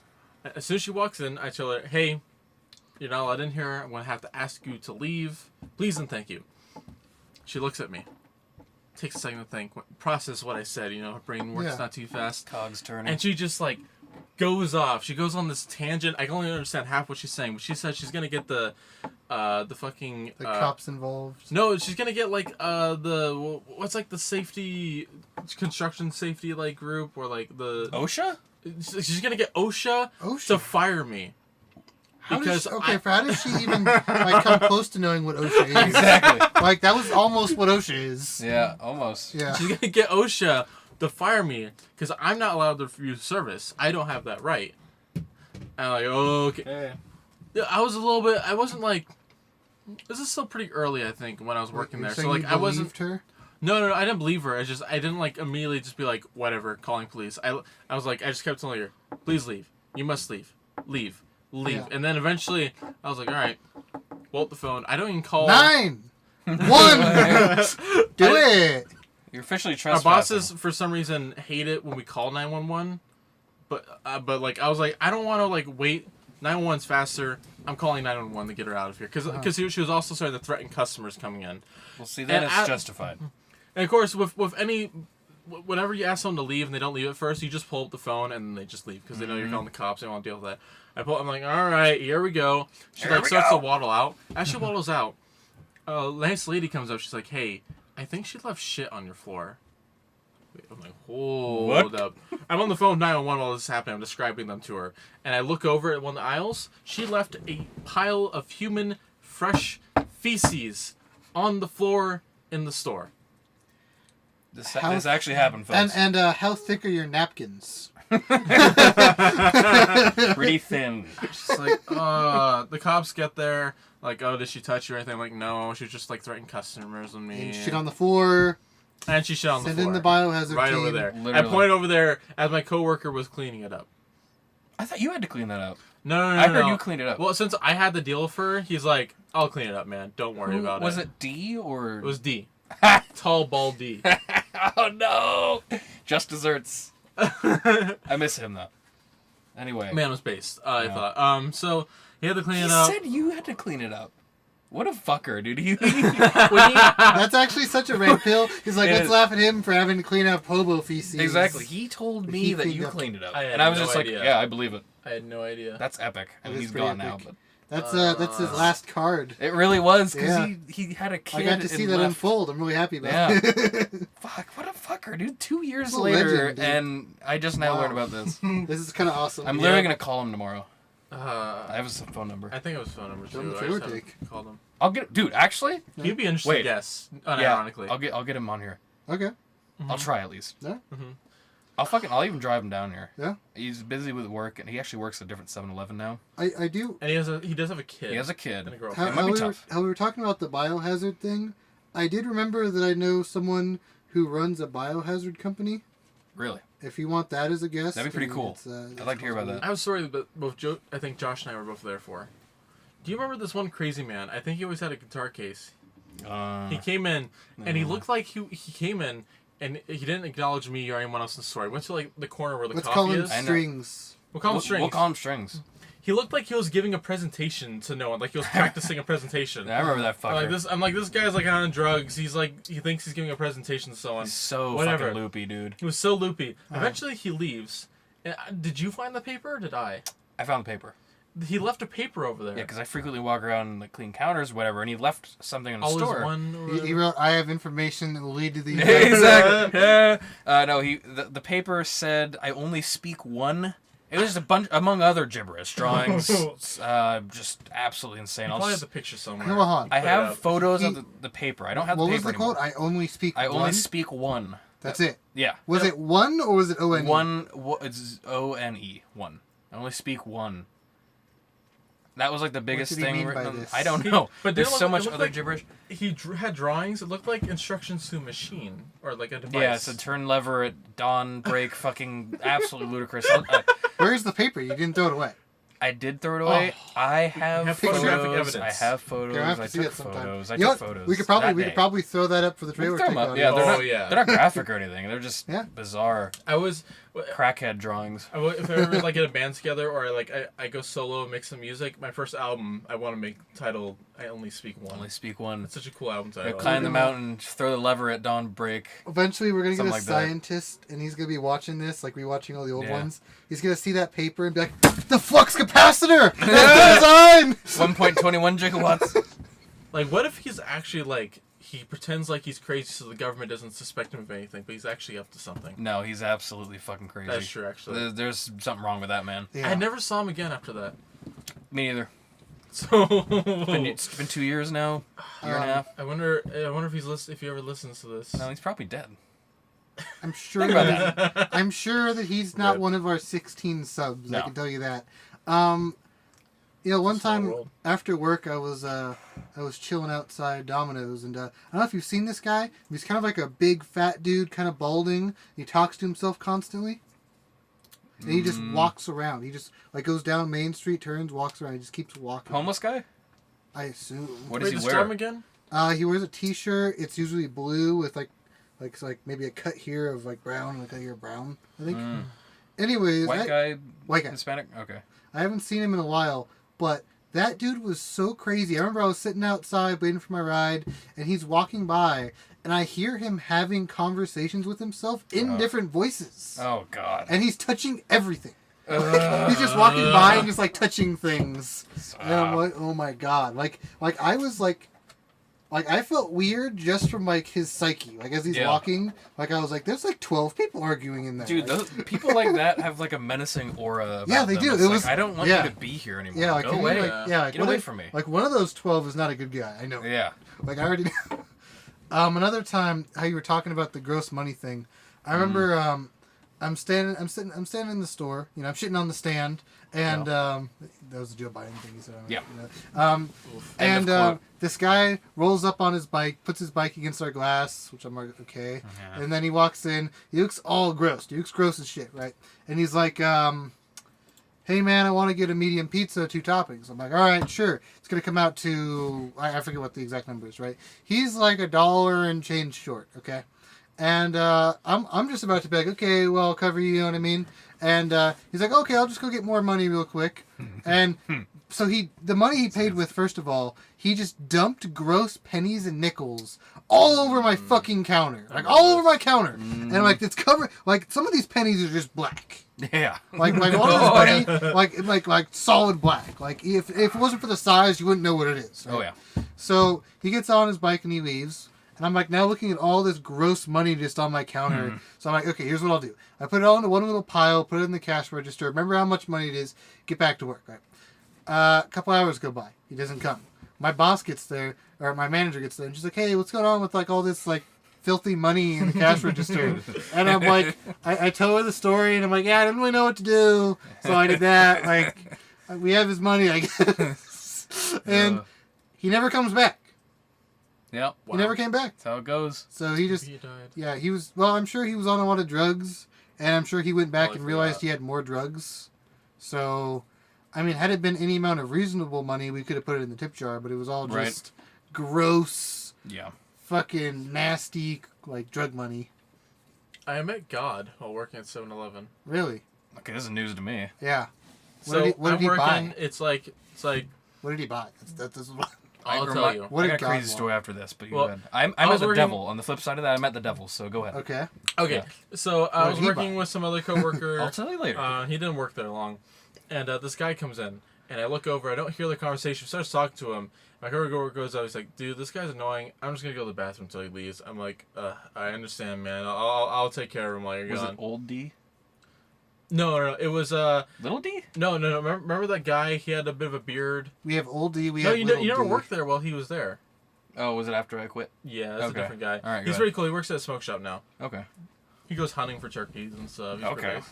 As soon as she walks in, I tell her, hey, you're not allowed in here. I'm going to have to ask you to leave. Please and thank you. She looks at me. Takes a second to think. Process what I said. You know, her brain works Yeah. not too fast. Cogs turning. And she just, like, goes off. She goes on this tangent. I can only understand half what she's saying. But she said she's going to get the fucking... The cops involved. No, she's gonna get like what's like the safety construction safety like group or like the OSHA? she's gonna get OSHA OSHA. to fire me because how does she even like come close to knowing what OSHA is? Exactly. Like that was almost what OSHA is. Yeah, almost. Yeah. she's gonna get OSHA to fire me because I'm not allowed to refuse service. I don't have that right. And I'm like, okay. Hey. Yeah, I was a little bit. I wasn't like. This is still pretty early, I think, when I was working You're there. So saying like, you I wasn't. believed her? No, I didn't believe her. I didn't like immediately just be like, whatever, calling police. I was like, I just kept telling her, please leave. You must leave. Leave. Yeah. And then eventually, I was like, all right, pull up the phone. I don't even call. 9, 1, do it. You're officially Our trespassing. bosses, for some reason, hate it when we call 911. But like, I was like, I don't want to like wait. 911's faster. I'm calling 911 to get her out of here because she was also starting to threaten customers coming in. Well, see, that And is justified. And of course, with whenever you ask someone to leave and they don't leave at first, you just pull up the phone and they just leave because they know you're calling the cops. They don't want to deal with that. I'm like, all right, here we go. She Here we starts go. to waddle out. As she waddles out, a nice lady comes up. She's like, hey, I think she left shit on your floor. I'm like, hold What? up. I'm on the phone with 911 while this is happening. I'm describing them to her. And I look over at one of the aisles. She left a pile of human fresh feces on the floor in the store. This actually happened, folks. And how thick are your napkins? Pretty thin. She's like, the cops get there. Like, oh, did she touch you or anything? I'm like, no. She was just, like, threatening customers with me. And shit on the floor. And she shit on the Send floor. in the biohazard right team. over there. Literally. I pointed over there as my coworker was cleaning it up. I thought you had to clean that up. No. I heard you cleaned it up. Well, since I had the deal with her, he's like, I'll clean it up, man. Don't worry about it. Was it D or? It was D. Tall, bald D. Oh no! Just desserts. I miss him though. Anyway. Man was based, I Yeah. thought. So he had to clean He it up. said you had to clean it up. What a fucker, dude. That's actually such a red pill. He's like, It let's is. laugh at him for having to clean up hobo feces. Exactly. He told me He that cleaned you up. cleaned it up. I had and I was no just idea. like, yeah, I believe it. I had no idea. That's epic. I mean, is he's pretty gone now, epic. but That's his last card. it really was because Yeah. he had a kid. I got to see and that left. unfold. I'm really happy about Yeah. it. Fuck, what a fucker, dude. 2 years He's a later, legend, dude. and I just now Wow. learned about this. This is kind of awesome. I'm literally gonna call him tomorrow. I I have his phone number. think it was phone number Tell him too. the I favor just haven't take. called him. I'll get, dude. Actually, He'd be interested. Wait. Yes, yeah, unironically. I'll get him on here. Okay. I'll try at least. Yeah. I'll even drive him down here. Yeah. He's busy with work, and he actually works at a different 7-Eleven now. I do. And he does have a kid. He has a kid. And a How, girlfriend. It might how, be we were, tough. how we were talking about the biohazard thing, I did remember that I know someone who runs a biohazard company. Really? If you want that as a guest, That'd be pretty I mean, cool. I'd like to hear about that. I was sorry, but I think Josh and I were both there for. Do you remember this one crazy man? I think he always had a guitar case. He came in, and he looked like he came in, and he didn't acknowledge me or anyone else in the store. He went to like the corner where the Let's coffee call him is. Strings. We'll call him Strings. We'll call him Strings. He looked like he was giving a presentation to no one, like he was practicing a presentation. Yeah, I remember that fucker. I'm like, this guy's like on drugs. He's like, he thinks he's giving a presentation to someone. He's so Whatever. fucking loopy, dude. He was so loopy. Eventually, he leaves. And, did you find the paper or did I? I found the paper. He left a paper over there. Yeah, because I frequently walk around and like, clean counters, whatever, and he left something in the All store. is one. Or He wrote, "I have information that will lead to the." Exactly. No, the paper said, "I only speak one." It was just a bunch, among other gibberish drawings. Just absolutely insane. I probably have the picture somewhere. Come on. I Put it have up. photos of the paper. I don't have What the was paper the quote? anymore. I only speak I one. only speak one. That's it. Yeah. Was it one or was it O-N-E? One. It's O-N-E. One. I only speak one. That was like the biggest did he thing mean written by on. this? I don't know. But There's didn't so it much look other like- gibberish. He had drawings. It looked like instructions to a machine or like a device. Yeah, it's a turn lever at dawn break. Fucking absolutely ludicrous. Where's the paper? You didn't throw it away. I did throw it away. I have have photos. photographic I evidence. have photos. Okay, I have I to see took it sometime. photos. I You know took what? photos. We could that probably day. throw that up for the We trailer. can throw 'em take up. on Yeah, it. they're Oh, not. yeah. They're not graphic or anything. They're just Yeah. bizarre I was. crackhead drawings. If I ever like get a band together or I go solo and make some music, my first album I want to make titled "I Only Speak One." Only speak one. It's such a cool album title. Climb the mountain, throw the lever at dawn break. Eventually, we're gonna get a Something like that. scientist, and he's gonna be watching this, like rewatching all the old Yeah. ones. He's gonna see that paper and be like, "The flux capacitor! That's the design!" 1.21 gigawatts. Like, what if he's actually like he pretends like he's crazy so the government doesn't suspect him of anything, but he's actually up to something. No, he's absolutely fucking crazy. That's true, actually. There's something wrong with that man. Yeah. I never saw him again after that. Me neither. So It's been 2 years now. Year and a half. I wonder if if he ever listens to this. No, he's probably dead. I'm sure. Think about that. I'm sure that he's not Rip. one of our 16 subs. I No. can tell you that. One Small time world. after work, I was chilling outside Domino's, and I don't know if you've seen this guy. He's kind of like a big fat dude, kind of balding. He talks to himself constantly, and he just walks around. He just like goes down Main Street, turns, walks around. He just keeps walking. Homeless guy? I assume. What Wait, does he describe wear? him again? He wears a T-shirt. It's usually blue with like maybe a cut here of like brown and a cut here of brown. I think. Anyways, White guy? White guy. Hispanic? Okay. I haven't seen him in a while, but that dude was so crazy. I remember I was sitting outside waiting for my ride, and he's walking by, and I hear him having conversations with himself in different voices. Oh, God. And he's touching everything. He's just walking by and just like touching things. And I'm like, oh my God. Like I was like I felt weird just from like his psyche. Like as he's walking, like I was like, there's like 12 people arguing in there. Dude, those, people like that have like a menacing aura about Yeah, they them. do. It's It like, was- I don't want yeah. you to be here anymore. yeah, like, Go can you, away. like yeah, like Get one away of- from me. Like one of those 12 is not a good guy. I know. Yeah. Like I already know. Another time, how you were talking about the gross money thing. I remember I'm standing in the store. You know, I'm shitting on the stand, and that was a Joe Biden thing. So Yeah. You know. End of quote. This guy rolls up on his bike, puts his bike against our glass, which I'm like, okay. Yeah. And then he walks in. He looks all gross. He looks gross as shit, right? And he's like, hey man, I want to get a medium pizza, 2 toppings. I'm like, all right, sure. It's gonna come out to I forget what the exact number is, right? He's like $1 and change short, okay. And I'm just about to be like, okay, well, I'll cover you, you know what I mean? And he's like, okay, I'll just go get more money real quick. And so the money he paid with, first of all, he just dumped gross pennies and nickels all over my fucking counter, like all over my counter. And like it's covered, like some of these pennies are just black. Yeah. Like all of this money, like solid black. Like if it wasn't for the size, you wouldn't know what it is. Right? Oh, yeah. So he gets on his bike and he leaves. And I'm like now looking at all this gross money just on my counter. So I'm like, okay, here's what I'll do. I put it all into one little pile, put it in the cash register. Remember how much money it is. Get back to work. Right. A couple hours go by. He doesn't come. My boss gets there, or my manager gets there, and she's like, hey, what's going on with like all this like filthy money in the cash register? And I'm like, I tell her the story, and I'm like, yeah, I didn't really know what to do, so I did that. Like, we have his money, I guess. And he never comes back. Yep. He never came back. That's how it goes. So he just, He died. yeah, he was, well, I'm sure he was on a lot of drugs, And I'm sure he went back Probably and for realized that. he had more drugs. So, I mean, had it been any amount of reasonable money, we could have put it in the tip jar, but it was all Right. just gross, Yeah. fucking nasty, like, drug money. I met God while working at 7-Eleven. Really? Okay, this is news to me. Yeah. So what did I'm he working. buy? It's like What did he buy? That's what... I'll I tell you. What I did got a God crazy want? story after this, but you Well, go ahead. I I met was the working- devil. On the flip side of that, I met the devil. So go ahead. Okay. Okay, Yeah. so I What was did he working buy? with some other coworker. I'll tell you later. He didn't work there long, and this guy comes in, and I look over. I don't hear the conversation. Starts talking to him. My coworker goes out. He's like, "Dude, this guy's annoying. I'm just gonna go to the bathroom until he leaves." I'm like, "I understand, man. I'll take care of him while you're Was gone." it old D? No. It was Little D? no. Remember that guy? He had a bit of a beard. We have old D, we No, have you little never D. worked there while he was there. Oh, was it after I quit? Yeah, that's Okay. a different guy. All right, go He's ahead. pretty cool. He works at a smoke shop now. Okay. He goes hunting for turkeys and stuff. He's pretty Okay. nice.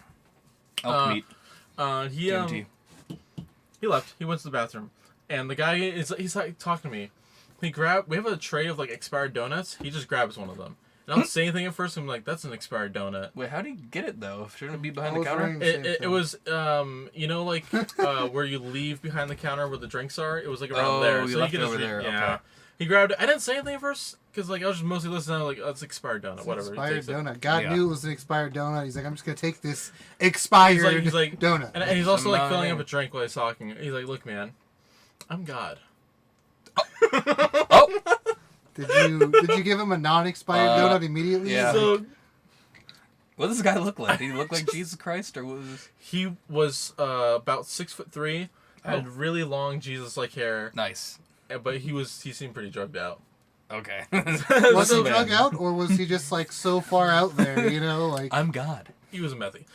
Elk meat. He DMT. he left. He went to the bathroom, and the guy he's like talking to me. We have a tray of like expired donuts. He just grabs one of them. And I don't say anything at first. I'm like, that's an expired donut. Wait, how do you get it though? Shouldn't it be behind I the was counter? wearing the same It thing. was you know, like where you leave behind the counter where the drinks are. It was like around Oh, there. you So left you it could over just there, Yeah. okay. He grabbed it. I didn't say anything at first because like I was just mostly listening. I'm like, oh, it's expired donut. Whatever. He Expired takes it. donut. God Yeah. knew it was an expired donut. He's like, I'm just gonna take this expired He's like donut. And he's also like filling Mine. up a drink while he's talking. He's like, look, man, I'm God. Oh! Did you give him a non-expired donut immediately? yeah. So What does this guy look like? Did he look like Jesus Christ or what was he was about 6'3", had really long Jesus-like hair, Nice. but he seemed pretty drugged out. Okay. Was Listen, he man. drug out, or was he just like so far out there? You know, like I'm God. He was a method.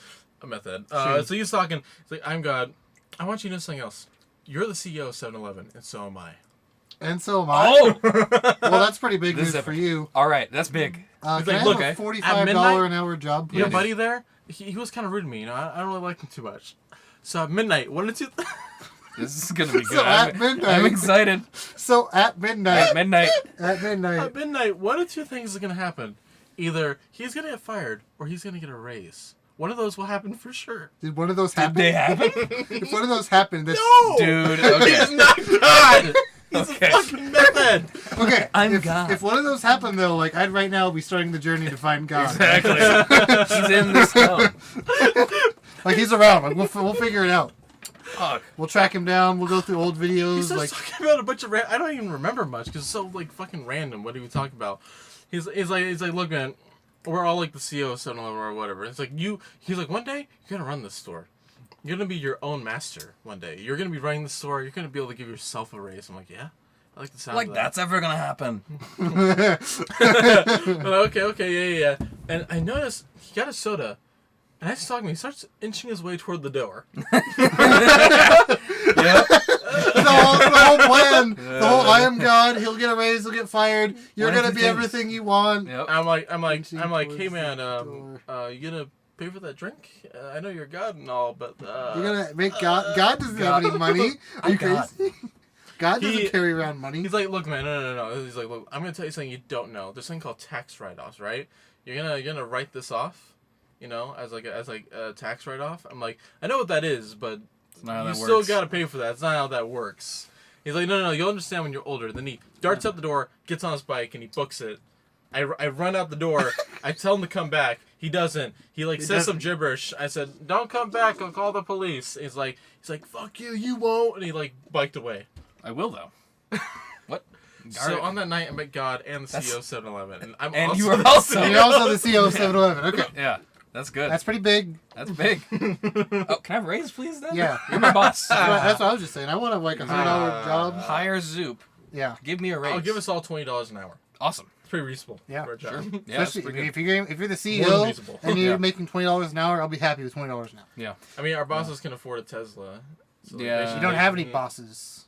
Sure. So he's talking. He's like, I'm God. I want you to know something else. You're the CEO of 7-Eleven, and so am I. and so am I. Oh! Well, that's pretty big This is news for epic. you. All right, that's big. He's Can like, I look, have a at $45 midnight- an hour job, please? Your buddy there, he was kind of rude to me. You know, I don't really like him too much. So at midnight, one or two. This is gonna be good. So at I'm midnight- excited. So at midnight, At midnight. at midnight, At midnight, one or two things are gonna happen. Either he's gonna get fired, or he's gonna get a raise. One of those will happen for sure. did one of those Did happen? they happen? If one of those happened, that's No, Dude, okay. he's not God. He's Okay. a fucking method. okay. I'm if, God. If one of those happened, though, like I'd right now be starting the journey to find God. Exactly. He's in this town. Like he's around. Like we'll figure it out. Fuck. We'll track him down. We'll go through old He videos. starts Like talking about a bunch of I don't even remember much because it's so like fucking random. What do we talk about? He's like, look, man, we're all like the CEO of 7-Eleven or whatever. It's like he's like, one day you're gonna run this store. You're gonna be your own master one day. You're gonna be running the store. You're gonna be able to give yourself a raise. I'm like, yeah, I like the sound Like of that. that's ever gonna happen. Okay, yeah. And I noticed he got a soda. And as he's talking to me, he starts inching his way toward the door. Yep. the whole plan. The whole I am God. He'll get a raise. He'll get fired. You're One of gonna two be things. everything you want. Yep. I'm like, Inching hey towards man, the door. you gonna pay for that drink? I know you're God and all, but You're gonna make God. God doesn't have any money. Are you God. crazy? God He- doesn't carry around money. He's like, look, man, no. He's like, look, I'm gonna tell you something you don't know. There's something called tax write-offs, right? You're gonna write this off, you know, as a tax write-off. I'm like, I know what that is, but It's not how you that still works. gotta pay for that. It's not how that works. He's like, no, you'll understand when you're older. Then he darts out the door, gets on his bike, and he books it. I run out the door. I tell him to come back. He doesn't. He says some gibberish. I said, don't come back. I'll call the police. He's like, fuck you, you won't. And he biked away. I will though. What? So on that night, I met God and the That's- CEO of 7-Eleven. And I'm And also you were also- And you're also the CEO of 7-Eleven. Okay, Yeah, that's good. that's pretty big. That's big. Oh, can I have a raise, please? Then. Yeah. You're my boss. That's what I was just saying. I want like $100 job. Hire Zoop. Yeah. Give me a raise. I'll give us all $20 an hour. Awesome. It's pretty reasonable Yeah, for a job. Sure. Yeah, that's Especially pretty good. if you're the More than CEO reasonable. and you're Yeah. making $20 an hour, I'll be happy with $20 an hour. Yeah. I mean, our bosses can afford a Tesla. So Yeah. they should- You don't have any Mm. bosses.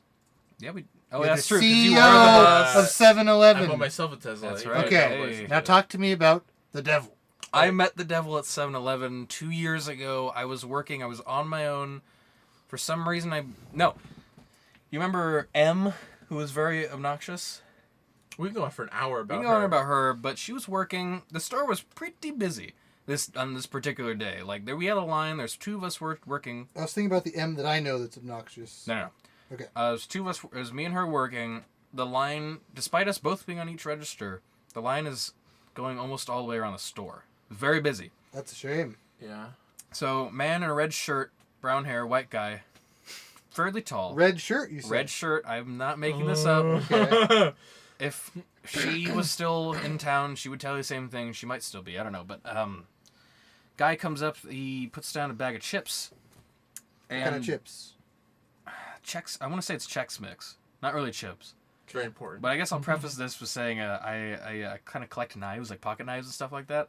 Yeah, we. Oh, You're that's the true. 'cause CEO you are the boss. of I 7-Eleven. bought myself a Tesla. That's You right. gotta Okay, tell places now to- talk to me about the devil. I met the devil at 7-Eleven 2 years ago. I was working. I was on my own. For some reason, no. You remember M, who was very obnoxious? We can go on for an hour We about can her. go on about her, but she was working. The store was pretty busy. on this particular day. Like we had a line. There's two of us working. I was thinking about the M that I know that's obnoxious. No. Okay. There's two of us. It was me and her working. The line, despite us both being on each register, the line is going almost all the way around the store. Very busy. That's a shame. Yeah. So, man in a red shirt, brown hair, white guy, fairly tall. Red shirt, you said? Red shirt. I'm not making this up. Okay. If she was still in town, she would tell you the same thing. She might still be. I don't know. But guy comes up. He puts down a bag of chips. What kind of chips? Chex. I want to say it's Chex Mix. Not really chips. It's very important. But I guess I'll preface this with saying I kind of collect knives, like pocket knives and stuff like that.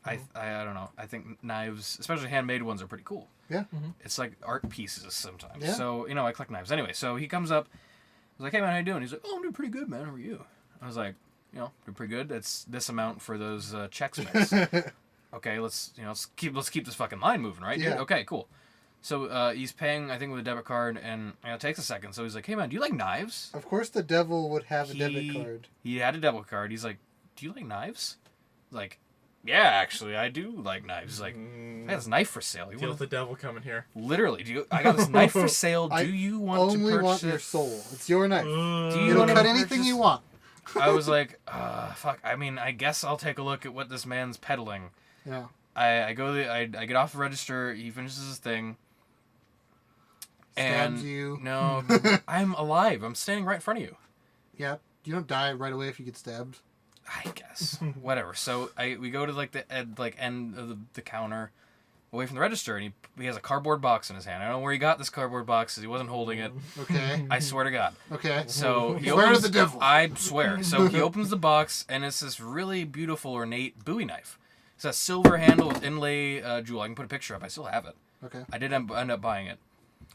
I don't know. I think knives, especially handmade ones, are pretty cool. Yeah. It's like art pieces sometimes. Yeah. So, I collect knives. Anyway, so he comes up. I was like, hey, man, how you doing? He's like, oh, I'm doing pretty good, man. How are you? I was like, doing pretty good. It's this amount for those Chex Mix. Okay, let's keep this fucking line moving, right? Yeah. Dude? Okay, cool. So he's paying, I think, with a debit card, and it takes a second. So he's like, hey, man, do you like knives? Of course the devil would have a debit card. He had a debit card. He's like, do you like knives? Like, yeah, actually, I do like knives. He's like, I got this knife for sale. Feel the devil coming here. Literally, I got this knife for sale. Do you want to purchase only want your soul. It's your knife. Do you It'll want to cut anything you want. I was like, fuck. I mean, I guess I'll take a look at what this man's peddling. Yeah. I get off the register. He finishes his thing. Stabs you. No, I'm alive. I'm standing right in front of you. Yeah. You don't die right away if you get stabbed. I guess. Whatever. So we go to the end of the counter, away from the register, and he has a cardboard box in his hand. I don't know where he got this cardboard box because he wasn't holding it. Okay. I swear to God. Okay. So he swear opens, to the devil. I swear. So he opens the box, and it's this really beautiful ornate Bowie knife. It's a silver handle with inlay jewel. I can put a picture up. I still have it. Okay. I did end up buying it.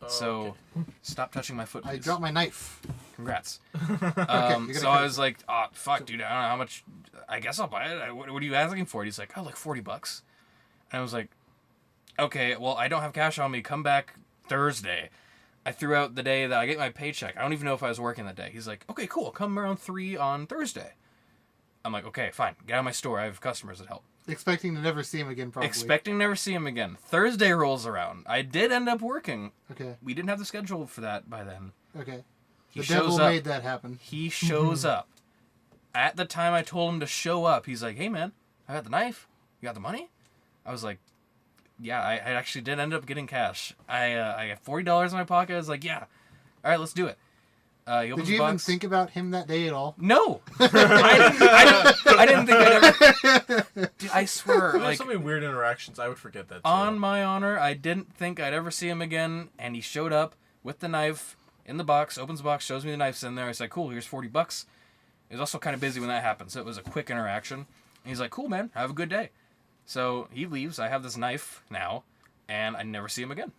So okay. Stop touching my foot, please. I dropped my knife. Congrats. Okay, So I was like, oh, fuck, dude, I don't know how much. I guess I'll buy it. What are you asking for? He's like, oh, like $40. And I was like, okay, well, I don't have cash on me. Come back Thursday. I threw out the day that I get my paycheck. I don't even know if I was working that day. He's like, okay, cool. Come around 3 on Thursday. I'm like, okay, fine. Get out of my store. I have customers that help. Expecting to never see him again, probably. Expecting to never see him again. Thursday rolls around. I did end up working. Okay. We didn't have the schedule for that by then. Okay. He The shows devil up. made that happen. He shows up. At the time I told him to show up, he's like, hey, man, I got the knife. You got the money? I was like, yeah, I actually did end up getting cash. I got $40 in my pocket. I was like, yeah. All right, let's do it. He opens Did you the even box. think about him that day at all? No. I didn't think I'd ever... Dude, I swear. There's Like, so many weird interactions. I would forget that too. on my honor, I didn't think I'd ever see him again. And he showed up with the knife in the box, opens the box, shows me the knife's in there. I said, cool, here's $40. He was also kind of busy when that happened, so it was a quick interaction. And he's like, cool, man, have a good day. So he leaves. I have this knife now, and I never see him again.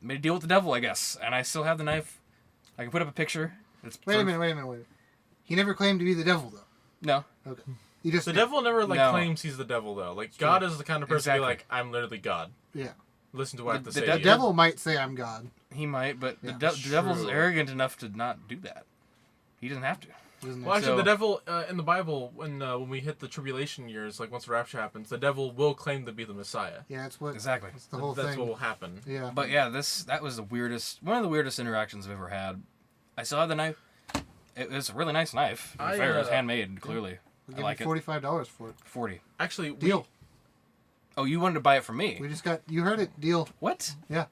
Made a deal with the devil, I guess. And I still have the knife. I can put up a picture. It's Wait a minute. He never claimed to be the devil, though. No. Okay. You just The devil never No. claims he's the devil though. Like God is the kind of person to be Exactly. like, I'm literally God. Yeah. Listen to what I have to The say. de- to The you. devil might say I'm God. He might, but Yeah. the devil's True. arrogant enough to not do that. He doesn't have to. Isn't Well, it? actually, So- the devil in the Bible, when we hit the tribulation years, like once the rapture happens, the devil will claim to be the Messiah. Yeah, that's what. Exactly. That's the whole That's thing. what will happen. Yeah. But yeah, that was one of the weirdest interactions I've ever had. I still have the knife. It was a really nice knife. To be I, fair, it was handmade, clearly. We'll I give like you it. $45 for it. 40. Actually, Deal. Oh, you wanted to buy it from me? We just got. You heard it. Deal. What? Yeah.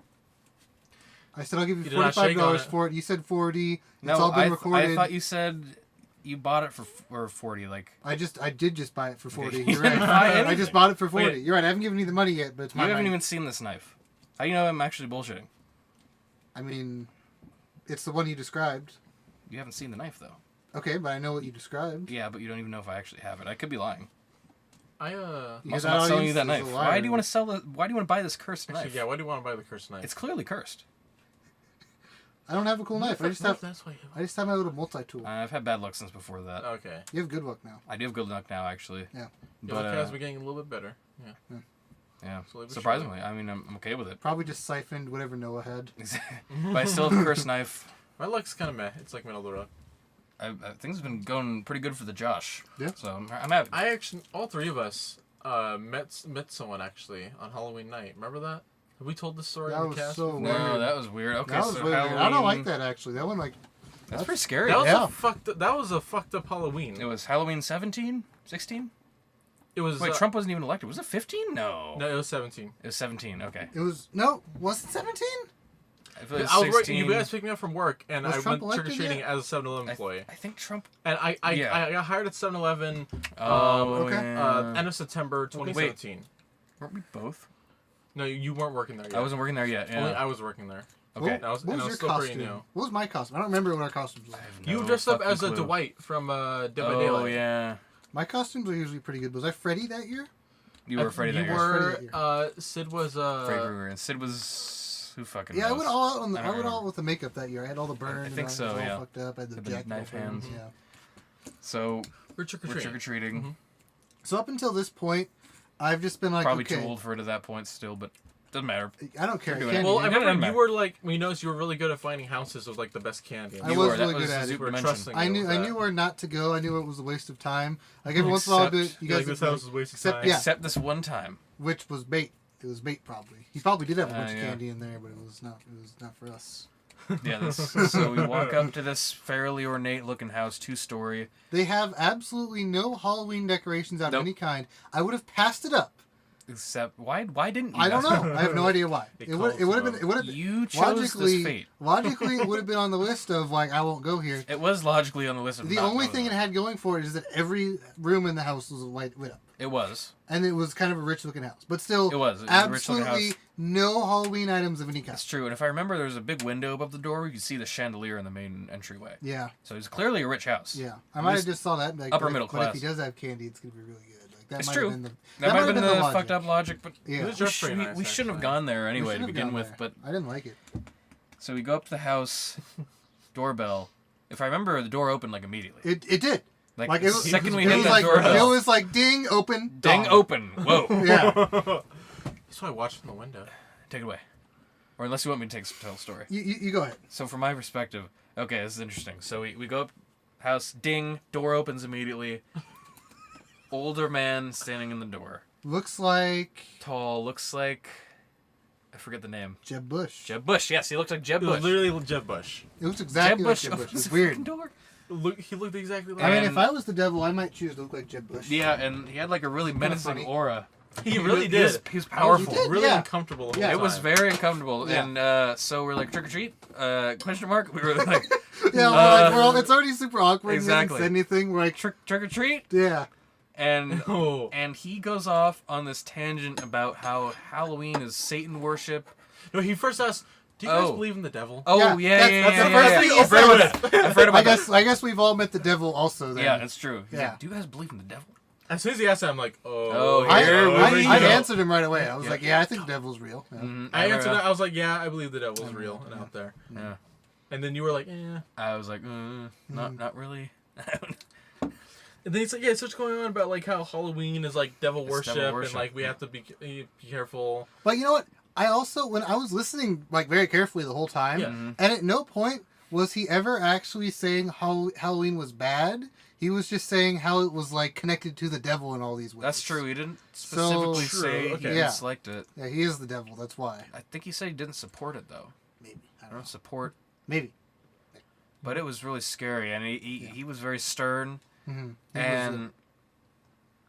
I said I'll give you You did not shake on $45 it. for it. You said 40. It's No, all been I recorded. thought you said you bought it for 40. Like I did just buy it for 40. You You're right. didn't buy I anything. just bought it for 40. Wait. You're right. I haven't given you the money yet, but it's you my haven't money. even seen this knife. How do you know I'm actually bullshitting? I mean, it's the one you described. You haven't seen the knife though. Okay, but I know what you described. Yeah, but you don't even know if I actually have it. I could be lying. Because I'm also that not selling you audience that is knife. a Why liar. do you want to sell the? Why do you want to buy this cursed Actually, knife? yeah. Why do you want to buy the cursed knife? It's clearly cursed. I don't have a cool knife. I just have That's why. my little multi-tool. I've had bad luck since before that. Okay. You have good luck now. I do have good luck now, actually. Yeah. But But as we're getting a little bit better. Yeah. yeah, Slowly but surprisingly, I mean, I'm okay with it. Probably just siphoned whatever Noah had. But I still have a cursed knife. My luck's kind of meh. It's like middle of the road. Things have been going pretty good for the Josh. Yeah. So I'm happy. I actually, all three of us, met someone actually on Halloween night. Remember that? Have we told this story That on the was cast? so before? weird. No, that was weird. Okay, That was so really weird. Halloween. I don't like that actually. That one like That's pretty scary. That was Yeah. that was a fucked up Halloween. It was Halloween 17? 16? It was. Wait, Trump wasn't even elected. Was it 15? No. No, it was 17. It was 17. Okay. it was was it 17? I feel like I was working. 16. You guys picked me up from work, and Was I Trump went trick or elected treating yet? as a 7-Eleven employee. I think Trump. And I Yeah. got hired at 7-Eleven. Oh, okay. yeah. End of September 2017. Weren't we both? No, you weren't working there yet. I wasn't working there yet. Yeah. Only I was working there. Okay. What, That was- what and was I your was still pretty costume? new. What was my costume? I don't remember what our costumes were. You No dressed up fucking as a clue. Dwight from Dead by Oh Daylight. yeah. My costumes were usually pretty good. Was I Freddy that year? You were afraid of that. You year. Freddy were. that Sid was. Freddy Krueger, and Sid was who fucking. Yeah, I knows? went all out on the. I I don't went all remember. with the makeup that year. I had all the burns. think and so, I was all yeah. fucked up. I had the With the jacket knife open, hands. Yeah. So We're trick or we're trick or treating. treating. So up until this point, I've just been like, Probably okay, too old for it at that point still, but doesn't matter. I don't care. We're doing Candy. it. Well, I It doesn't remember matter. you were like, we noticed you were really good at finding houses with like the best candy. I You was were. really That good was at the it. super We're dimension. trusting. I you knew with I that. knew where not to go. I knew it was a waste of time. Like every once in a while, Except- you guys like this would, house is wasting except- time. yeah. Except this one time. which was bait. It was bait probably. He probably did have a bunch of yeah. candy in there, but it was not. It was not for us. Yeah. This, so we walk up to this fairly ornate looking house, 2-story. They have absolutely no Halloween decorations out Nope. of any kind. I would have passed it up. Except why didn't you? I don't guys- know. I have no idea why. It It would have calls been. It would have You chose logically. this fate. Logically, it would have been on the list of like I won't go here. It was logically on the list of The not only going thing it there. had going for it is that every room in the house was lit up, It was. and it was kind of a rich looking house. But still, It was. It was a rich-looking absolutely house. no Halloween items of any kind. That's true. And if I remember, there was a big window above the door where you could see the chandelier in the main entryway. Yeah, So it was clearly a rich house. yeah. I At might have least just saw that. And like, upper but middle if, But if class. he does have candy, it's gonna be really good. Like that It's might true. have been the. That might have been the logic. fucked up logic, but Yeah. It was just pretty we nice, shouldn't have actually. gone there We anyway to shouldn't have begin gone with. there. But I didn't like it. so we go up to the house, doorbell. If I remember, the door opened like immediately. It did. Like, Like the it was. second we it hit was that like doorbell, it was like ding open. ding dong. open. Whoa. Yeah. That's why I watched from the window. Take it away. Or unless you want me to tell the story. You go ahead. So from my perspective, okay, this is interesting. So we go up, house, ding, door opens immediately. Older man standing in the door. Looks like Tall, looks like, I forget the name. Jeb Bush. Jeb Bush. Yes, he looked like Jeb It was Bush. literally Jeb Bush. It looks Jeb exactly like Bush Jeb Bush. opens It's the weird. fucking door. He looked exactly like. I mean, And- if I was the devil, I might choose to look like Jeb Bush. Yeah, and he had like a really menacing funny. aura. He really He was did. He was Oh, powerful. he did? Really Yeah. uncomfortable. The Yeah. whole It was time. very uncomfortable, Yeah. and so we're like trick or treat? Question mark. We were like Yeah, we're all, it's already super awkward. Exactly. He hasn't said anything. We're like, trick or treat, yeah. and Oh. and he goes off on this tangent about how Halloween is Satan worship. No, he first asked, "Do you guys Oh. believe in the devil?" Oh Yeah, yeah, that's- yeah, that's yeah, the yeah, first yeah. thing he I've read said. about it. I've read about that. I guess we've all met the devil also. Then. Yeah, it's true. He's Yeah. like, do you guys believe in the devil? As soon as he asked that, I'm like, Oh, I, here we I go. answered him right away. I was Yeah. like, yeah, I think the devil's real. Yeah. Mhm, I answered remember that. I was like, "Yeah, I believe the devil's real and out there." Yeah. And then you were like, "Eh." I was like, not really. And then he's like, "Yeah, so what's going on about like how Halloween is like devil It's worship, devil and worship, like we yeah. have to be careful." But you know what? I also, when I was listening like very carefully the whole time, Yeah. Mhm. and at no point was he ever actually saying how Halloween was bad. He was just saying how it was like connected to the devil in all these ways. That's true. He didn't specifically True, say okay. he Yeah. disliked it. Yeah, he is the devil. That's why. I think he said he didn't support it though. Maybe. I I don't know. don't support, Maybe. but it was really scary, and he was very stern, Mm-hmm. and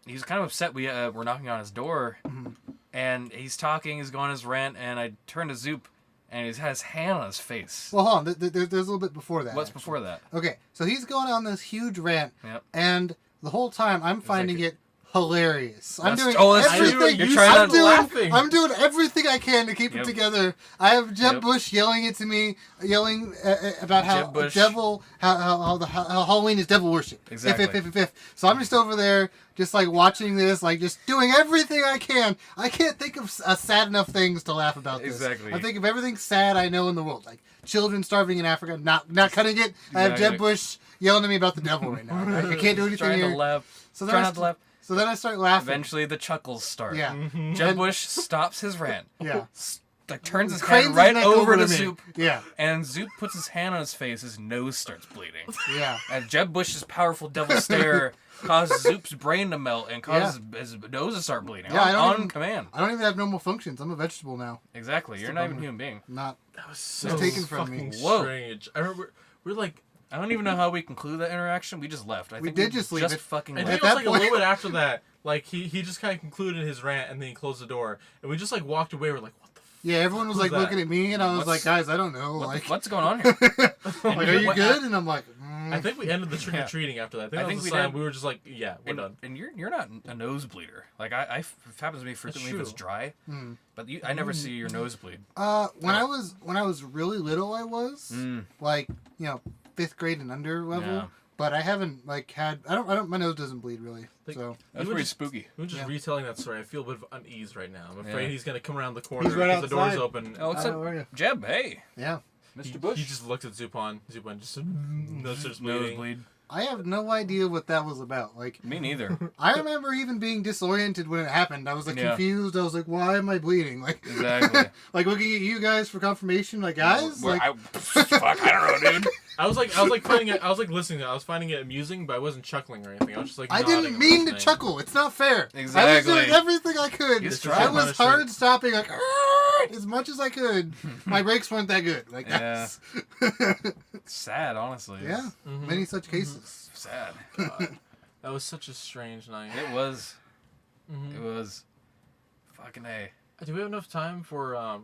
he was kind of upset. We're knocking on his door, Mhm. and he's talking. He's going on his rant, and I turned to Zoop, and he has his hand on his face. Well, hold on. There's a little bit before that. What's actually. before that? Okay, so he's going on this huge rant, Yep. and the whole time I'm finding like- it hilarious. I'm That's- doing oh, that's true. everything. You're trying I'm to doing, laughing. I'm doing everything I can to keep Yep. it together. I have Jeb Yep. Bush yelling it to me, yelling about how Jeb Bush. devil, how Halloween is devil worship. Exactly. If. So I'm just over there, just like watching this, like just doing everything I can. I can't think of sad enough things to laugh about this. Exactly. I think of everything sad I know in the world, like children starving in Africa. Not cutting it. I have Jeb Exactly. Bush yelling at me about the devil right now. I can't do anything Trying here. to laugh. So then Trying I not to laugh. So then I start laughing. Eventually, the chuckles start. Yeah. Jeb And- Bush stops his rant. Yeah. Like turns his Cranes hand his right neck over to me. Zoop, Yeah. and Zoop puts his hand on his face. His nose starts bleeding. Yeah. And Jeb Bush's powerful devil stare cause Zoop's brain to melt and cause his nose to start bleeding. Yeah, on command. I don't even have normal functions. I'm a vegetable now. Exactly. You're not even a human being. Not. That was It's so taken from me. fucking Whoa. strange. I remember we're like. I don't even know how we conclude that interaction. We just left. I We think did just leave it. fucking I left. think At it was that like point- a little bit after that. Like he just kind of concluded his rant and then he closed the door and we just like walked away. We're like, what the. Yeah, everyone was Who's like that? looking at me, and I was What's- like, guys, I don't know. What's going on here? Like, are you What- good? And I'm like, I think we ended the trick or treating after that. I think that was the sign. We were just like, yeah, we're done. And you're not a nosebleeder. Like it happens to me frequently if it's true. dry. But I never see your nose bleed. when I was really little, I was like, 5th grade and under level. Yeah. But I haven't like had. I don't. My nose doesn't bleed really. Like, So That's were pretty just- spooky. We were just Yeah. retelling that story. I feel a bit of unease right now. I'm afraid Yeah. he's gonna come around the corner He's right because the door's outside. open. Oh, what's How are you? up, Jeb? Hey, yeah. Mr. Bush. He just looked at Zupon. Zupon just nose starts bleeding. Nosebleed. I have no idea what that was about. Like, Me neither. I remember even being disoriented when it happened. I was like Yeah. confused. I was like, why am I bleeding? Like, Exactly. like looking at you guys for confirmation. Like, guys, Well, like, fuck, I don't know, dude. I was like finding it. I was like listening. I was finding it amusing, but I wasn't chuckling or anything. I was just like. I nodding didn't and mean to listening. chuckle. It's not fair. I was Exactly. doing everything I could. He's I trying. was hard stopping, like, as much as I could. My brakes weren't that good. Like, Yeah. that's... Sad, honestly. yeah, Mhm. many such cases. Sad. God. That was such a strange night. It was. Mhm. It was. Fucking A. Do we have enough time for Have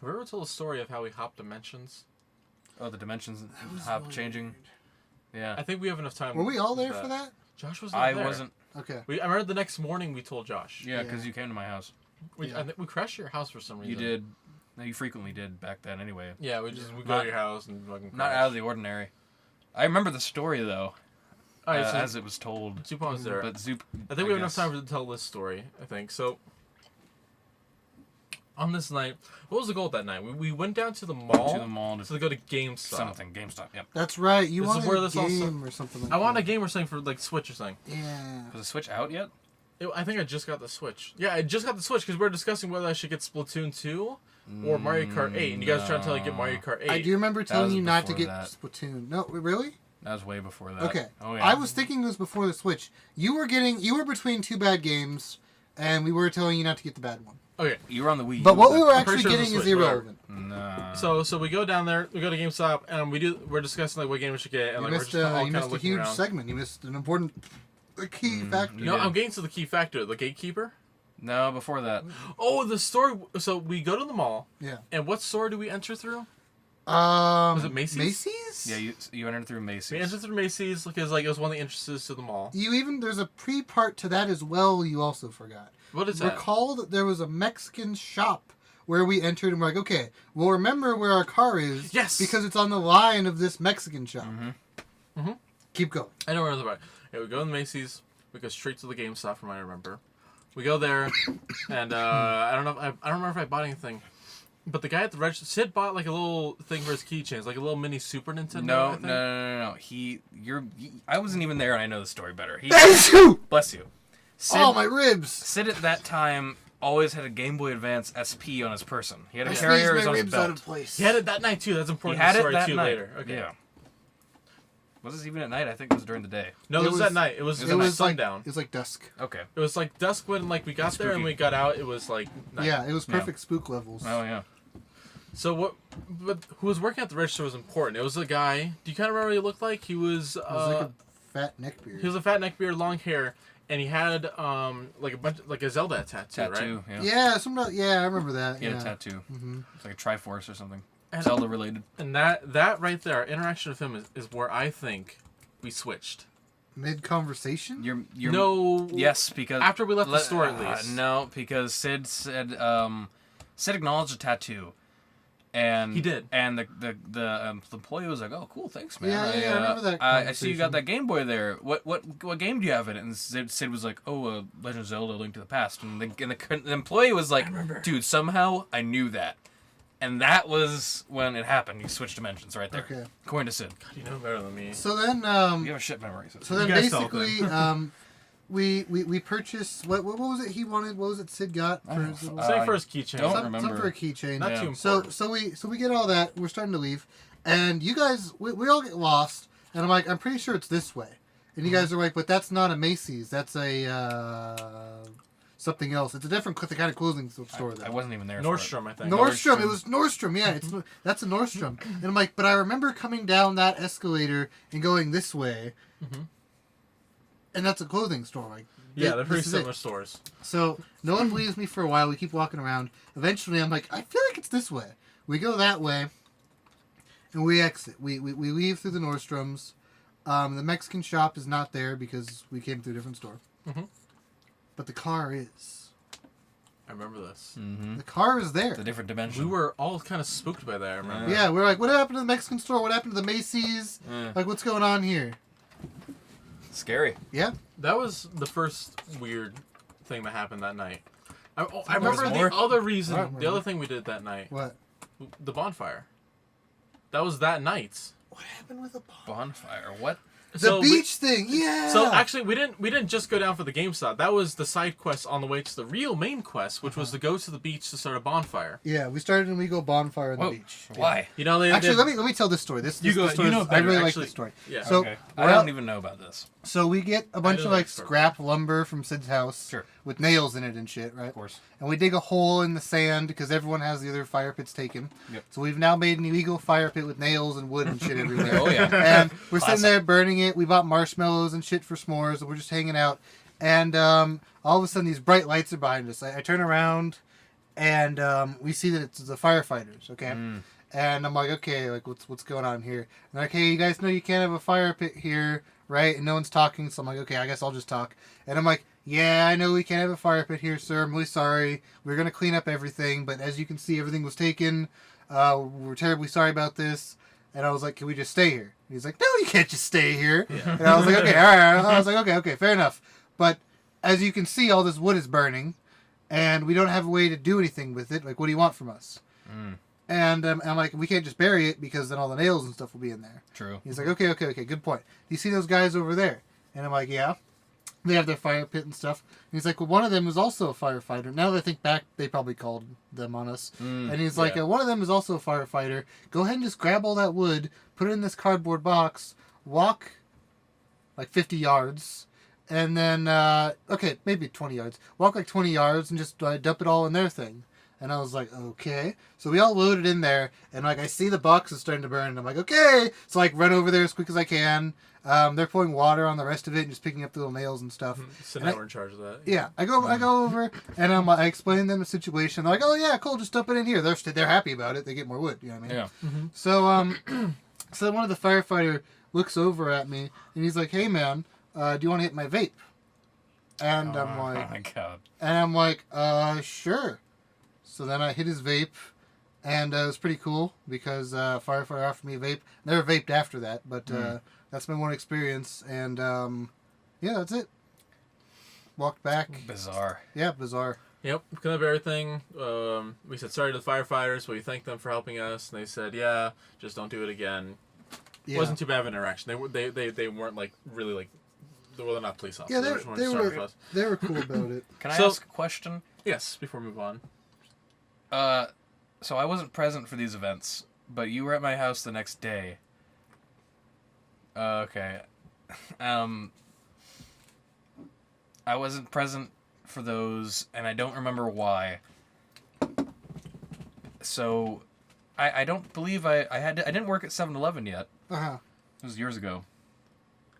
we ever told a story of how we hop dimensions? Oh, the dimensions was hop really changing. Yeah. I think we have enough time. Were we all with there for that? Josh was not I there. wasn't. Okay. I remember the next morning we told Josh. Yeah, because Yeah. you came to my house. Yeah. I think we crashed your house for some reason. You did. No, you frequently did back then anyway. Yeah, we go Not- to your house and fucking crash. Not out of the ordinary. I remember the story, though, Alright, so as it was told. Zupon was there. But Zoop. I think we have enough guess. time to tell this story, I think. So, on this night, what was the goal that night? We went down to the mall, To the mall to to go to GameStop. something. GameStop. Yep. That's right. You This is wanted where a this all game or something like I want a that. game or something for like Switch or something. Yeah. Was the Switch out yet? I think I just got the Switch. Yeah, I just got the Switch because we were discussing whether I should get Splatoon 2 or Mario Kart 8. And you guys were trying to tell me to get Mario Kart 8. I do remember telling was you not to before get that. Splatoon. No, really? That was way before that. Okay. Oh yeah. I was thinking it was before the Switch. You were between two bad games, and we were telling you not to get the bad one. Okay. You were on the Wii. But what we were I'm pretty actually sure it was getting is Switch, whatever. irrelevant. Nah. So we go down there, we go to GameStop, and we're discussing like what game we should get, and You like we're missed, just all you kind of missed a looking huge around. segment. You missed an important key factor. You No, did. I'm getting to the key factor, the gatekeeper. No, before that. Oh, the store. So we go to the mall, Yeah. and what store do we enter through? Was it Macy's? Macy's? Yeah, you entered through Macy's. We entered through Macy's because like it was one of the entrances to the mall. There's a pre-part to that as well. You also forgot. What is that? Recall that there was a Mexican shop where we entered and we're like, okay, we'll remember where our car is. Yes! Because it's on the line of this Mexican shop. Mhm. Keep going. I don't remember the part. Yeah, we go to Macy's. We go straight to the GameStop from what I remember. We go there, and I don't know. I don't remember if I bought anything. But the guy at the register, Sid bought like a little thing for his keychains, like a little mini Super Nintendo. I No, think. no. I wasn't even there, and I know the story better. Thank you! Bless you. Sid, Oh, my ribs! Sid at that time always had a Game Boy Advance SP on his person. He had a I carrier squeezed my on his ribs out belt. of place. He had it that night too. That's He important. had to the it story that too night. later. Okay. Yeah. Was this even at night? I think it was during the day. No, It this was was- that night. It was it like was sundown. It was like dusk. Okay. It was like dusk when like we got there and Spooky. we got out. It was like night. Yeah, it was perfect spook levels. Oh yeah. So what? But who was working at the register was important. It was a guy. Do you kind of remember what he looked like? He was. It was like a fat neck beard. He was a fat neck beard, long hair, and he had like a bunch like a Zelda tattoo, Tattoo. right? Yeah. Yeah, I remember that. He had yeah. a tattoo. Mm-hmm. It's like a Triforce or something. And- Zelda related. And that right there, our interaction with him is where I think we switched. Mid conversation. You're No. Yes, because After we left the store, at least. No, because Sid said Sid acknowledged the tattoo, and He did. And the employee was like, "Oh, cool, thanks, man. Yeah, I remember that I see you got conversation. that Game Boy there. What game do you have in it?" And Sid was like, "Oh, Legend of Zelda: Link to the Past." And the employee was like, "Dude, somehow I knew that." And that was when it happened. You switched dimensions right there. Okay. According to Sid. You know better than me. So then, You have a shit memory. so then You guys tell basically, we purchased what was it he wanted? What was it Sid got for his little? Say first keychain. don't Some remember. for a keychain. Not Yeah. too So important. we get all that. We're starting to leave, and you guys we all get lost, and I'm like, I'm pretty sure it's this way. And you guys are like, but that's not a Macy's. That's a something else. It's a different kind of clothing store. I wasn't even there. Nordstrom, I think. Nordstrom. It was Nordstrom. Yeah, that's a Nordstrom. And I'm like, but I remember coming down that escalator and going this way, and that's a clothing store. Like, Yeah, they're pretty this is similar it. stores. So no one believes me for a while. We keep walking around. Eventually, I'm like, I feel like it's this way. We go that way, and we exit. We leave through the Nordstroms. The Mexican shop is not there because we came through a different store. Mhm. But the car is. I remember this. Mm-hmm. The car is there. It's a different dimension. We were all kind of spooked by that, I remember. Yeah, we're like, what happened to the Mexican store? What happened to the Macy's? Like, what's going on here? Scary. Yeah. That was the first weird thing that happened that night. I There was remember more? the other reason, I don't the other remember. thing we did that night. What? The bonfire. That was that night. What happened with the bar? Bonfire. What? The beach thing, yeah. So actually, we didn't just go down for the GameStop. That was the side quest on the way to the real main quest, which was to go to the beach to start a bonfire. Yeah, we started an illegal bonfire on the Whoa. beach. Why? You know, Actually, let me tell this story. This You go- story you know I better, really like actually. this story. Yeah. So Okay. I we're don't out- even know about this. So we get a bunch really of like like this story. scrap lumber from Sid's house, Sure. with nails in it and shit, right? Of course. And we dig a hole in the sand because everyone has the other fire pits taken. Yep. So we've now made an illegal fire pit with nails and wood and shit everywhere. Oh, yeah. And we're sitting Classic. there burning it. We bought marshmallows and shit for s'mores, and we're just hanging out. And all of a sudden, these bright lights are behind us. I turn around, and we see that it's the firefighters. Okay. And I'm like, okay, like what's going on here? And they're like, hey, you guys know you can't have a fire pit here, right? And no one's talking, so I'm like, okay, I guess I'll just talk. And I'm like, yeah, I know we can't have a fire pit here, sir. I'm really sorry. We're gonna clean up everything, but as you can see, everything was taken. We're terribly sorry about this. And I was like, can we just stay here? And he's like, no, you can't just stay here. Yeah. And I was like, okay, all right. I was like, okay, fair enough. But as you can see, all this wood is burning, and we don't have a way to do anything with it. Like, what do you want from us? And I'm like, we can't just bury it because then all the nails and stuff will be in there. True. He's like, okay, good point. You see those guys over there? And I'm like, yeah. They have their fire pit and stuff. And he's like, well, one of them is also a firefighter. Now that I think back, they probably called them on us. And he's like, yeah. one of them is also a firefighter. Go ahead and just grab all that wood, put it in this cardboard box, walk like 50 yards, and then, okay, maybe 20 yards. Walk like 20 yards and just dump it all in their thing. And I was like, okay. So we all loaded in there, and like I see the box is starting to burn, and I'm like, okay. So like run over there as quick as I can. They're pouring water on the rest of it and just picking up the little nails and stuff. So And now I- we're in charge of that. Yeah, I go over and I explain them the situation. They're like, oh yeah, cool, just dump it in here. They're happy about it. They get more wood. You know what I mean? Yeah. So so one of the firefighter looks over at me and he's like, hey man, do you want to hit my vape? And I'm Oh like, my god. and I'm like, sure. So then I hit his vape, and it was pretty cool because firefighter offered me a vape. Never vaped after that, but that's my one experience. And yeah, that's it. Walked back. Bizarre. Yeah, bizarre. Yep, cleaned up everything. We said sorry to the firefighters. We thanked them for helping us, and they said, "Yeah, just don't do it again." Yeah. It wasn't too bad of an interaction. They weren't like really like they're not police officers. Yeah, They just wanted they to start were with us. they were cool about it. Can I So- ask a question? Yes, before we move on. So I wasn't present for these events, but you were at my house the next day. Okay. I wasn't present for those, and I don't remember why. So, I don't believe I didn't work at 7-Eleven yet. Uh-huh. It was years ago.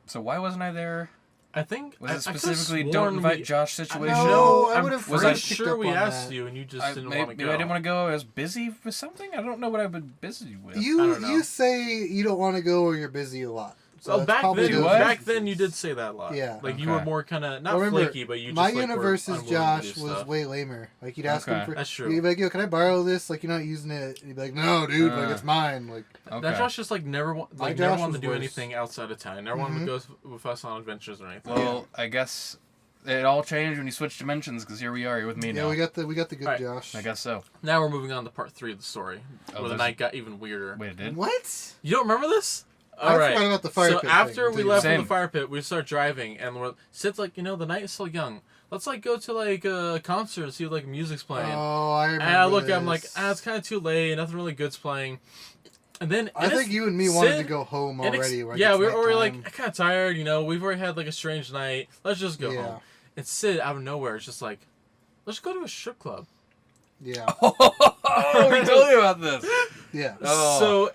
So why wasn't I there? I think Was I- it I could've specifically sworn don't invite we- Josh situation? No, I I'm would've Was pretty I picked sure up we on asked that. you and you just didn't want to Maybe go. I didn't want to go. I was busy with something. I don't know what I've been busy with. I You don't know. you say you don't want to go or you're busy a lot. So Well, that's back probably then, Do I? back then you did say that a lot. Yeah. Like you were Okay. more kind of not Well, remember, flaky, but you just my like, universe's were unwilling to Josh do was stuff. way lamer. Like you'd ask Okay. him for, That's true. You'd be like, "Yo, can I borrow this? Like you're not using it." And he'd be like, "No, dude, like it's mine." Like Okay. That Josh just like never My never Josh wanted was to do worse. anything outside of town. Never wanted to go with us on adventures or anything. Well, I guess it all changed when you switched dimensions, because here we are. You're with me yeah, now. we got the good Right. Josh. I guess so. Now we're moving on to part 3 of the story, Oh, where the there's- night got even weirder. Wait, it did? What? You don't remember this? I All right. forgot about the fire so pit after thing. we left from Same. the fire pit, we start driving, and Sid's like, the night is still young. Let's like go to like a concert and see what, like music's playing. Oh, I remember. And I look, I'm like, this. it's kind of too late. Nothing really good's playing. And then I think you and me wanted to Sid- go home and already. Like, yeah, it's we were nighttime. like kind of tired. You know, we've already had like a strange night. Let's just go Yeah. home. And Sid out of nowhere is just like, let's go to a strip club. Yeah. Oh, we told you about this. Yeah. Oh. So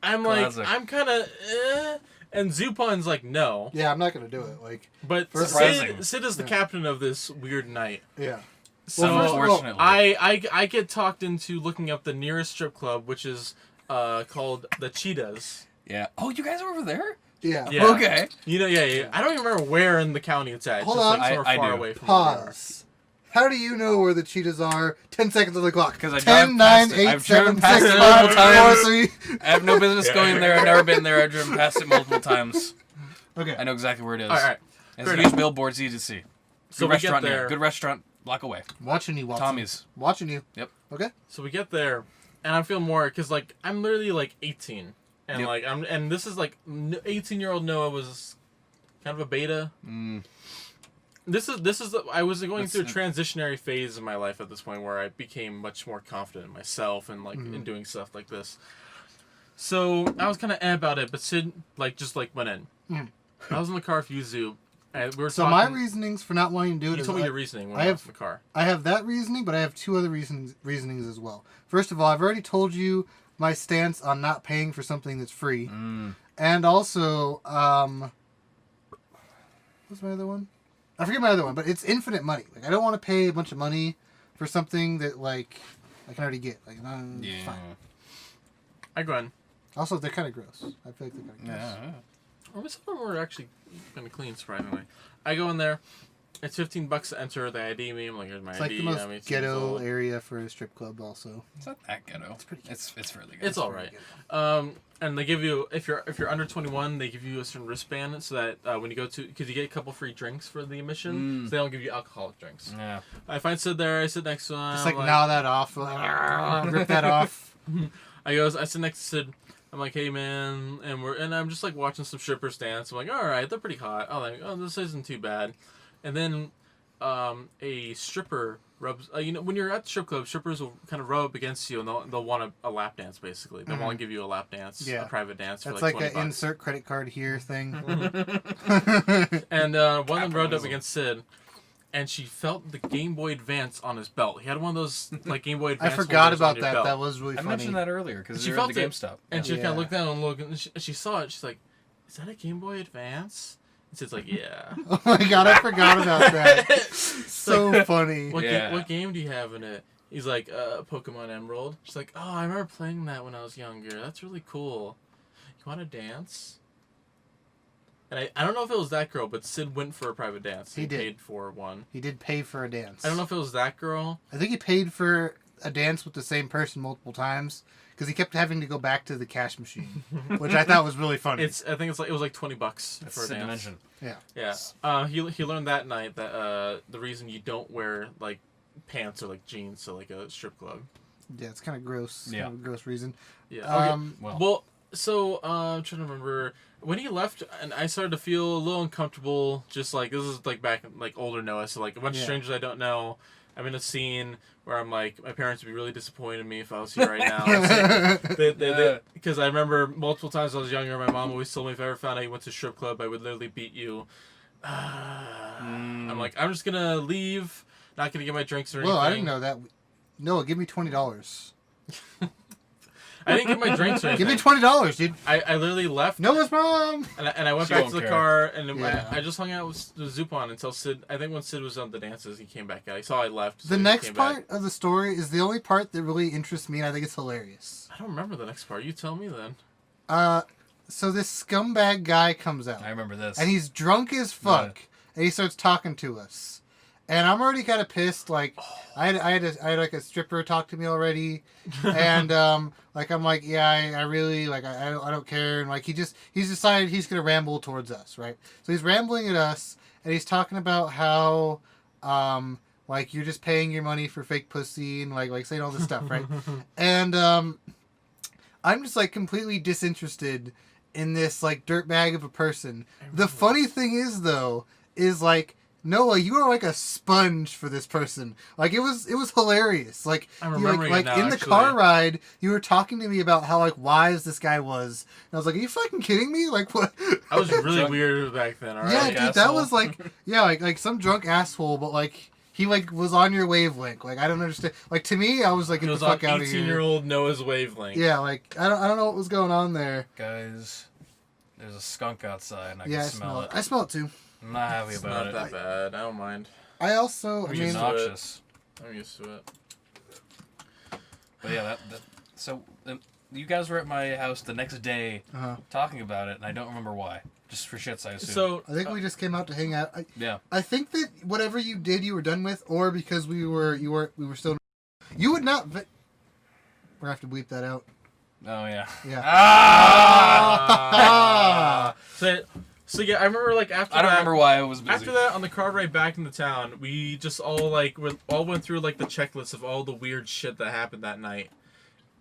I'm Classic. like, I'm kind of, and Zupan's like, no. Yeah, I'm not gonna do it. Like, But Surprising. Sid is the Yeah. captain of this weird night. yeah. So Well, first of all, Unfortunately. I get talked into looking up the nearest strip club, which is called the Cheetahs. Yeah. Oh, you guys are over there? Yeah. Yeah. Okay. You know, yeah. I don't even remember where in the county it's at. It's Hold just on. like somewhere I far do. away from where we are. Pause. How do you know where the cheetahs are? 10 seconds on the clock. 'Cause I 10, drive 9, past it. 8, I've 7, driven past 6, it 5, multiple times. 4, 3. I have no business Yeah. going there. I've never been there. I've driven past it multiple times. Okay. I know exactly where it is. All right. It's Fair a huge billboard, easy to see. So Good we get restaurant there. near. Good restaurant, block away. Watching you, Watson. Tommy's. Watching you. Yep. Okay. So we get there, and I feel more because like I'm literally like 18, and Yep. like and this is like 18-year-old Noah was kind of a beta. Mm. This is I was going That's through a it. transitionary phase in my life at this point where I became much more confident in myself and like in doing stuff like this. So I was kind of about it, but Sid just went in. Mhm. I was in the car with you, Zoop, and we were So talking. my reasonings for not wanting to do it You is told me I- your reasoning when I I was have- in the car. I have that reasoning, but I have two other reasonings as well. First of all, I've already told you my stance on not paying for something that's free. Mm. And also, what's my other one? I forget my other one, but it's infinite money. Like, I don't want to pay a bunch of money for something that, like, I can already get. Like, it's Yeah. fine. I go in. Also, they're kind of gross. I feel like they're kind of gross. Yeah. Or some of them were actually kind of clean, surprisingly. I go in there. It's $15 to enter. They ID me. I'm like, here's my It's ID. like the I'm 18 most years ghetto old. area for a strip club, also. It's not that ghetto. It's pretty good. It's really good. It's all right. And they give you if you're under 21, they give you a certain wristband so that when you go to because you get a couple free drinks for the admission, so they don't give you alcoholic drinks. Yeah. I find Sid there. I sit next to him. Just like, I'm gnaw that off. Like, rip that off. I sit next to Sid. I'm like, hey man, and I'm just like watching some strippers dance. I'm like, all right, they're pretty hot. Oh, this isn't too bad. And then a stripper rubs. When you're at the strip club, strippers will kind of rub up against you, and they'll want a lap dance. Basically, they want to give you a lap dance, Yeah. a private dance. That's for like like an $20. insert credit card here thing. And one of them rubbed up Capitalism. against Sid, and she felt the Game Boy Advance on his belt. He had one of those like Game Boy I Advance. forgot holders on about your that. belt. That was really I funny. mentioned that earlier because She you're at the felt it. GameStop. And she Yeah. kind of looked down and looked, and she saw it. She's like, "Is that a Game Boy Advance?" And Sid's like, "Yeah." Oh my god, I forgot about that. So funny. What, Yeah. what game do you have in it? He's like, Pokemon Emerald. She's like, oh, I remember playing that when I was younger. That's really cool. You want to dance? And I don't know if it was that girl, but Sid went for a private dance. He did. Paid for one. He did pay for a dance. I don't know if it was that girl. I think he paid for a dance with the same person multiple times because he kept having to go back to the cash machine, which I thought was really funny. I think it was like $20 That's for a Sid dance. Dimension. Yeah. He learned that night that the reason you don't wear like pants or like jeans to like a strip club. Yeah, it's kind of gross. Yeah. Kind of a gross reason. Yeah. Okay. Well, So, I'm trying to remember when he left, and I started to feel a little uncomfortable. Just like this is like back in like older Noah, so like a bunch of Yeah. strangers I don't know. I'm in a scene where I'm like, my parents would be really disappointed in me if I was here right now. Because I remember multiple times I was younger, my mom always told me if I ever found out you went to a strip club, I would literally beat you. I'm like, I'm just gonna leave, not gonna get my drinks or anything. Well, I didn't know that. No, give me $20. I didn't get my drinks or anything. Give me $20, dude. I literally left. Noah's mom. And I went She back won't to the care. car, and Yeah. I just hung out with Zupan until Sid. I think when Sid was on the dances, he came back out. He saw I left. so The he next came part back. of the story is the only part that really interests me, and I think it's hilarious. I don't remember the next part. You tell me then. So this scumbag guy comes out, I remember this. and he's drunk as fuck, and he starts talking to us, and I'm already kind of pissed. Like, I had like a stripper talk to me already, and like I'm like, yeah, I really like I don't care, and like he's decided he's gonna ramble towards us, right? So he's rambling at us, and he's talking about how like you're just paying your money for fake pussy, and like saying all this stuff, right? And I'm just like completely disinterested in this like dirtbag of a person. The funny thing is though, is like Noah, you are like a sponge for this person. Like it was hilarious. Like I'm you remembering it now, in the actually. car ride, you were talking to me about how like wise this guy was, and I was like, "Are you fucking kidding me? Like what?" I was really Drunk- weird back then. All right. Yeah, dude, that asshole. was like like some drunk asshole, but like he like was on your wavelength. Like I don't understand. Like to me, I was like, It "Get the was on fuck out of here." 18-year-old Noah's wavelength. Yeah, like I don't know what was going on there. Guys, there's a skunk outside and I Yeah, can I smell it. I smell it too. I'm not happy It's about not it. that bad. I don't mind. I also, I It's mean, used to it. obnoxious. I'm used to it. But yeah, so you guys were at my house the next day talking about it, and I don't remember why. Just for shits, I assume. So I think we just came out to hang out. yeah. I think that whatever you did, you were done with, or because we were still. You would not. We're gonna have to bleep that out. Oh yeah. Yeah. Ah! So yeah, I remember like after I don't that, remember why I was busy. After that, on the car ride back into town, we just all like we all went through like the checklist of all the weird shit that happened that night.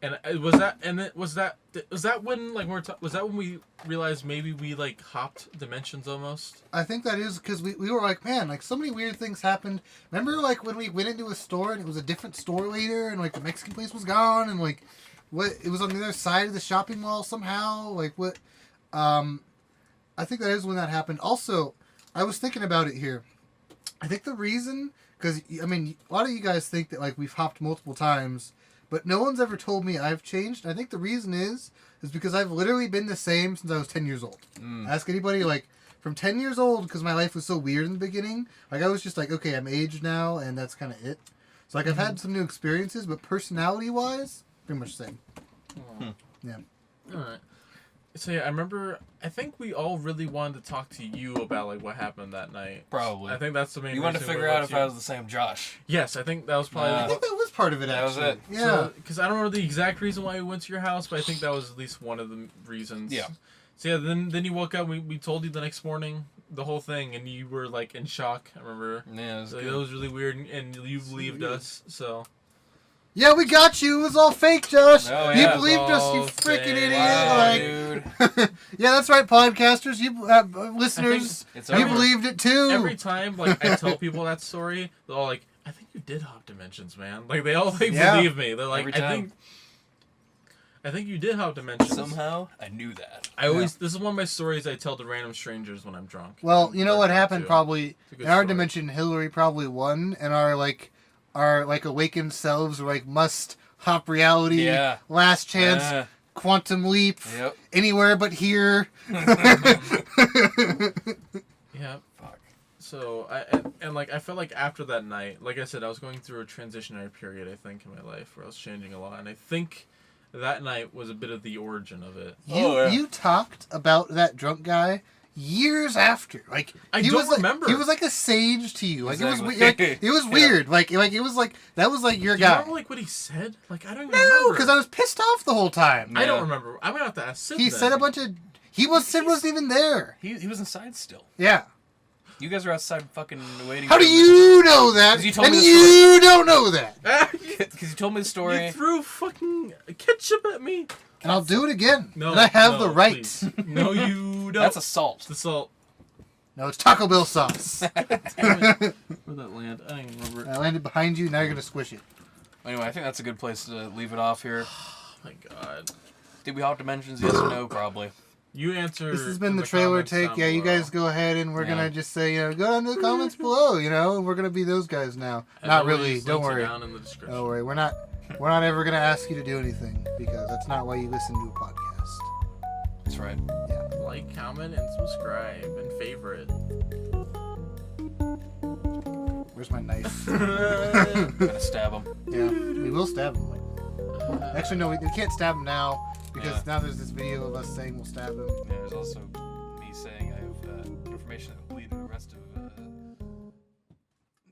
And was that when like was that when we realized maybe we like hopped dimensions almost? I think that is because we were like, man, like so many weird things happened. Remember, like when we went into a store and it was a different store later, and like the Mexican place was gone, and like what it was on the other side of the shopping mall somehow. Like what? I think that is when that happened. Also, I was thinking about it here. I think the reason, because I mean, a lot of you guys think that like we've hopped multiple times, but no one's ever told me I've changed. I think the reason is because I've literally been the same since I was 10 years old. Ask anybody like from 10 years old, because my life was so weird in the beginning. Like I was just like, okay, I'm aged now, and that's kind of it. So like I've had some new experiences, but personality-wise, pretty much the same. Yeah. All right. So yeah, I remember. I think we all really wanted to talk to you about like what happened that night. Probably. I think that's the main. You wanted to reason we figure out went if to I you. was the same Josh. Yes, I think that was probably. I think that was part of it. That was Actually, it. yeah. Because I don't remember the exact reason why we went to your house, but I think that was at least one of the reasons. Yeah. So yeah, then you woke up. We told you the next morning the whole thing, and you were like in shock. I remember. Yeah, it was So good. that was really weird, and you believed weird. us. So Yeah, we got you. It was all fake, Josh. Oh, You yeah, believed us, you all freaking fake. idiot. Wow, Like, dude. yeah, that's right, podcasters. You listeners, It's you over. believed it too. every time like I tell people that story, they're all like, "I think you did hop dimensions, man." Like they all like Yeah. believe me. They're like, Every "I time. think you did hop dimensions." Somehow, I knew that. I always this is one of my stories I tell to random strangers when I'm drunk. Well, you know what Drunk happened too. probably It's a good in our story. dimension. Hillary probably won, and our awakened selves were like must hop reality, Yeah. last chance, quantum leap, Yep. anywhere but here. Yeah. Fuck. So and like I felt like after that night, like I said, I was going through a transitionary period. I think in my life where I was changing a lot, and I think that night was a bit of the origin of it. You talked about that drunk guy years after. Like I he don't was like, remember. He was like a sage to you. Like Exactly. it was weird. Like it was like that was like your Do you guy. remember like what he said? Like I don't even No, remember. because I was pissed off the whole time. I don't Yeah. remember. I'm gonna have to ask Sid. He then. said a bunch of. Sid wasn't even there. He was inside still. Yeah. You guys were outside fucking waiting. How for do him. you know that? 'Cause you told and me the you don't know that. Because you told me the story. You threw fucking ketchup at me. And I'll do it again. No, and I have no, the right. please. No, you don't. That's assault. It's the salt. No, it's Taco Bell sauce. Damn it. Where'd that land? I don't even remember. I landed behind you. Now you're gonna squish it. Anyway, I think that's a good place to leave it off here. Oh my god. Did we hop dimensions? Yes or no? Probably. You answer. This has been in the trailer comments take. down Yeah, you below. guys go ahead, and we're Yeah. gonna just say, go in the comments below. And we're gonna be those guys now. As Not always, really. Don't links are worry. Down in the description. Don't worry. We're not ever gonna ask you to do anything because that's not why you listen to a podcast. That's right. Like, comment, and subscribe, and favorite. Where's my knife? Gonna stab him. Yeah, we will stab him. Actually, no, we can't stab him now because Yeah. now there's this video of us saying we'll stab him. Yeah, there's also me saying I have information that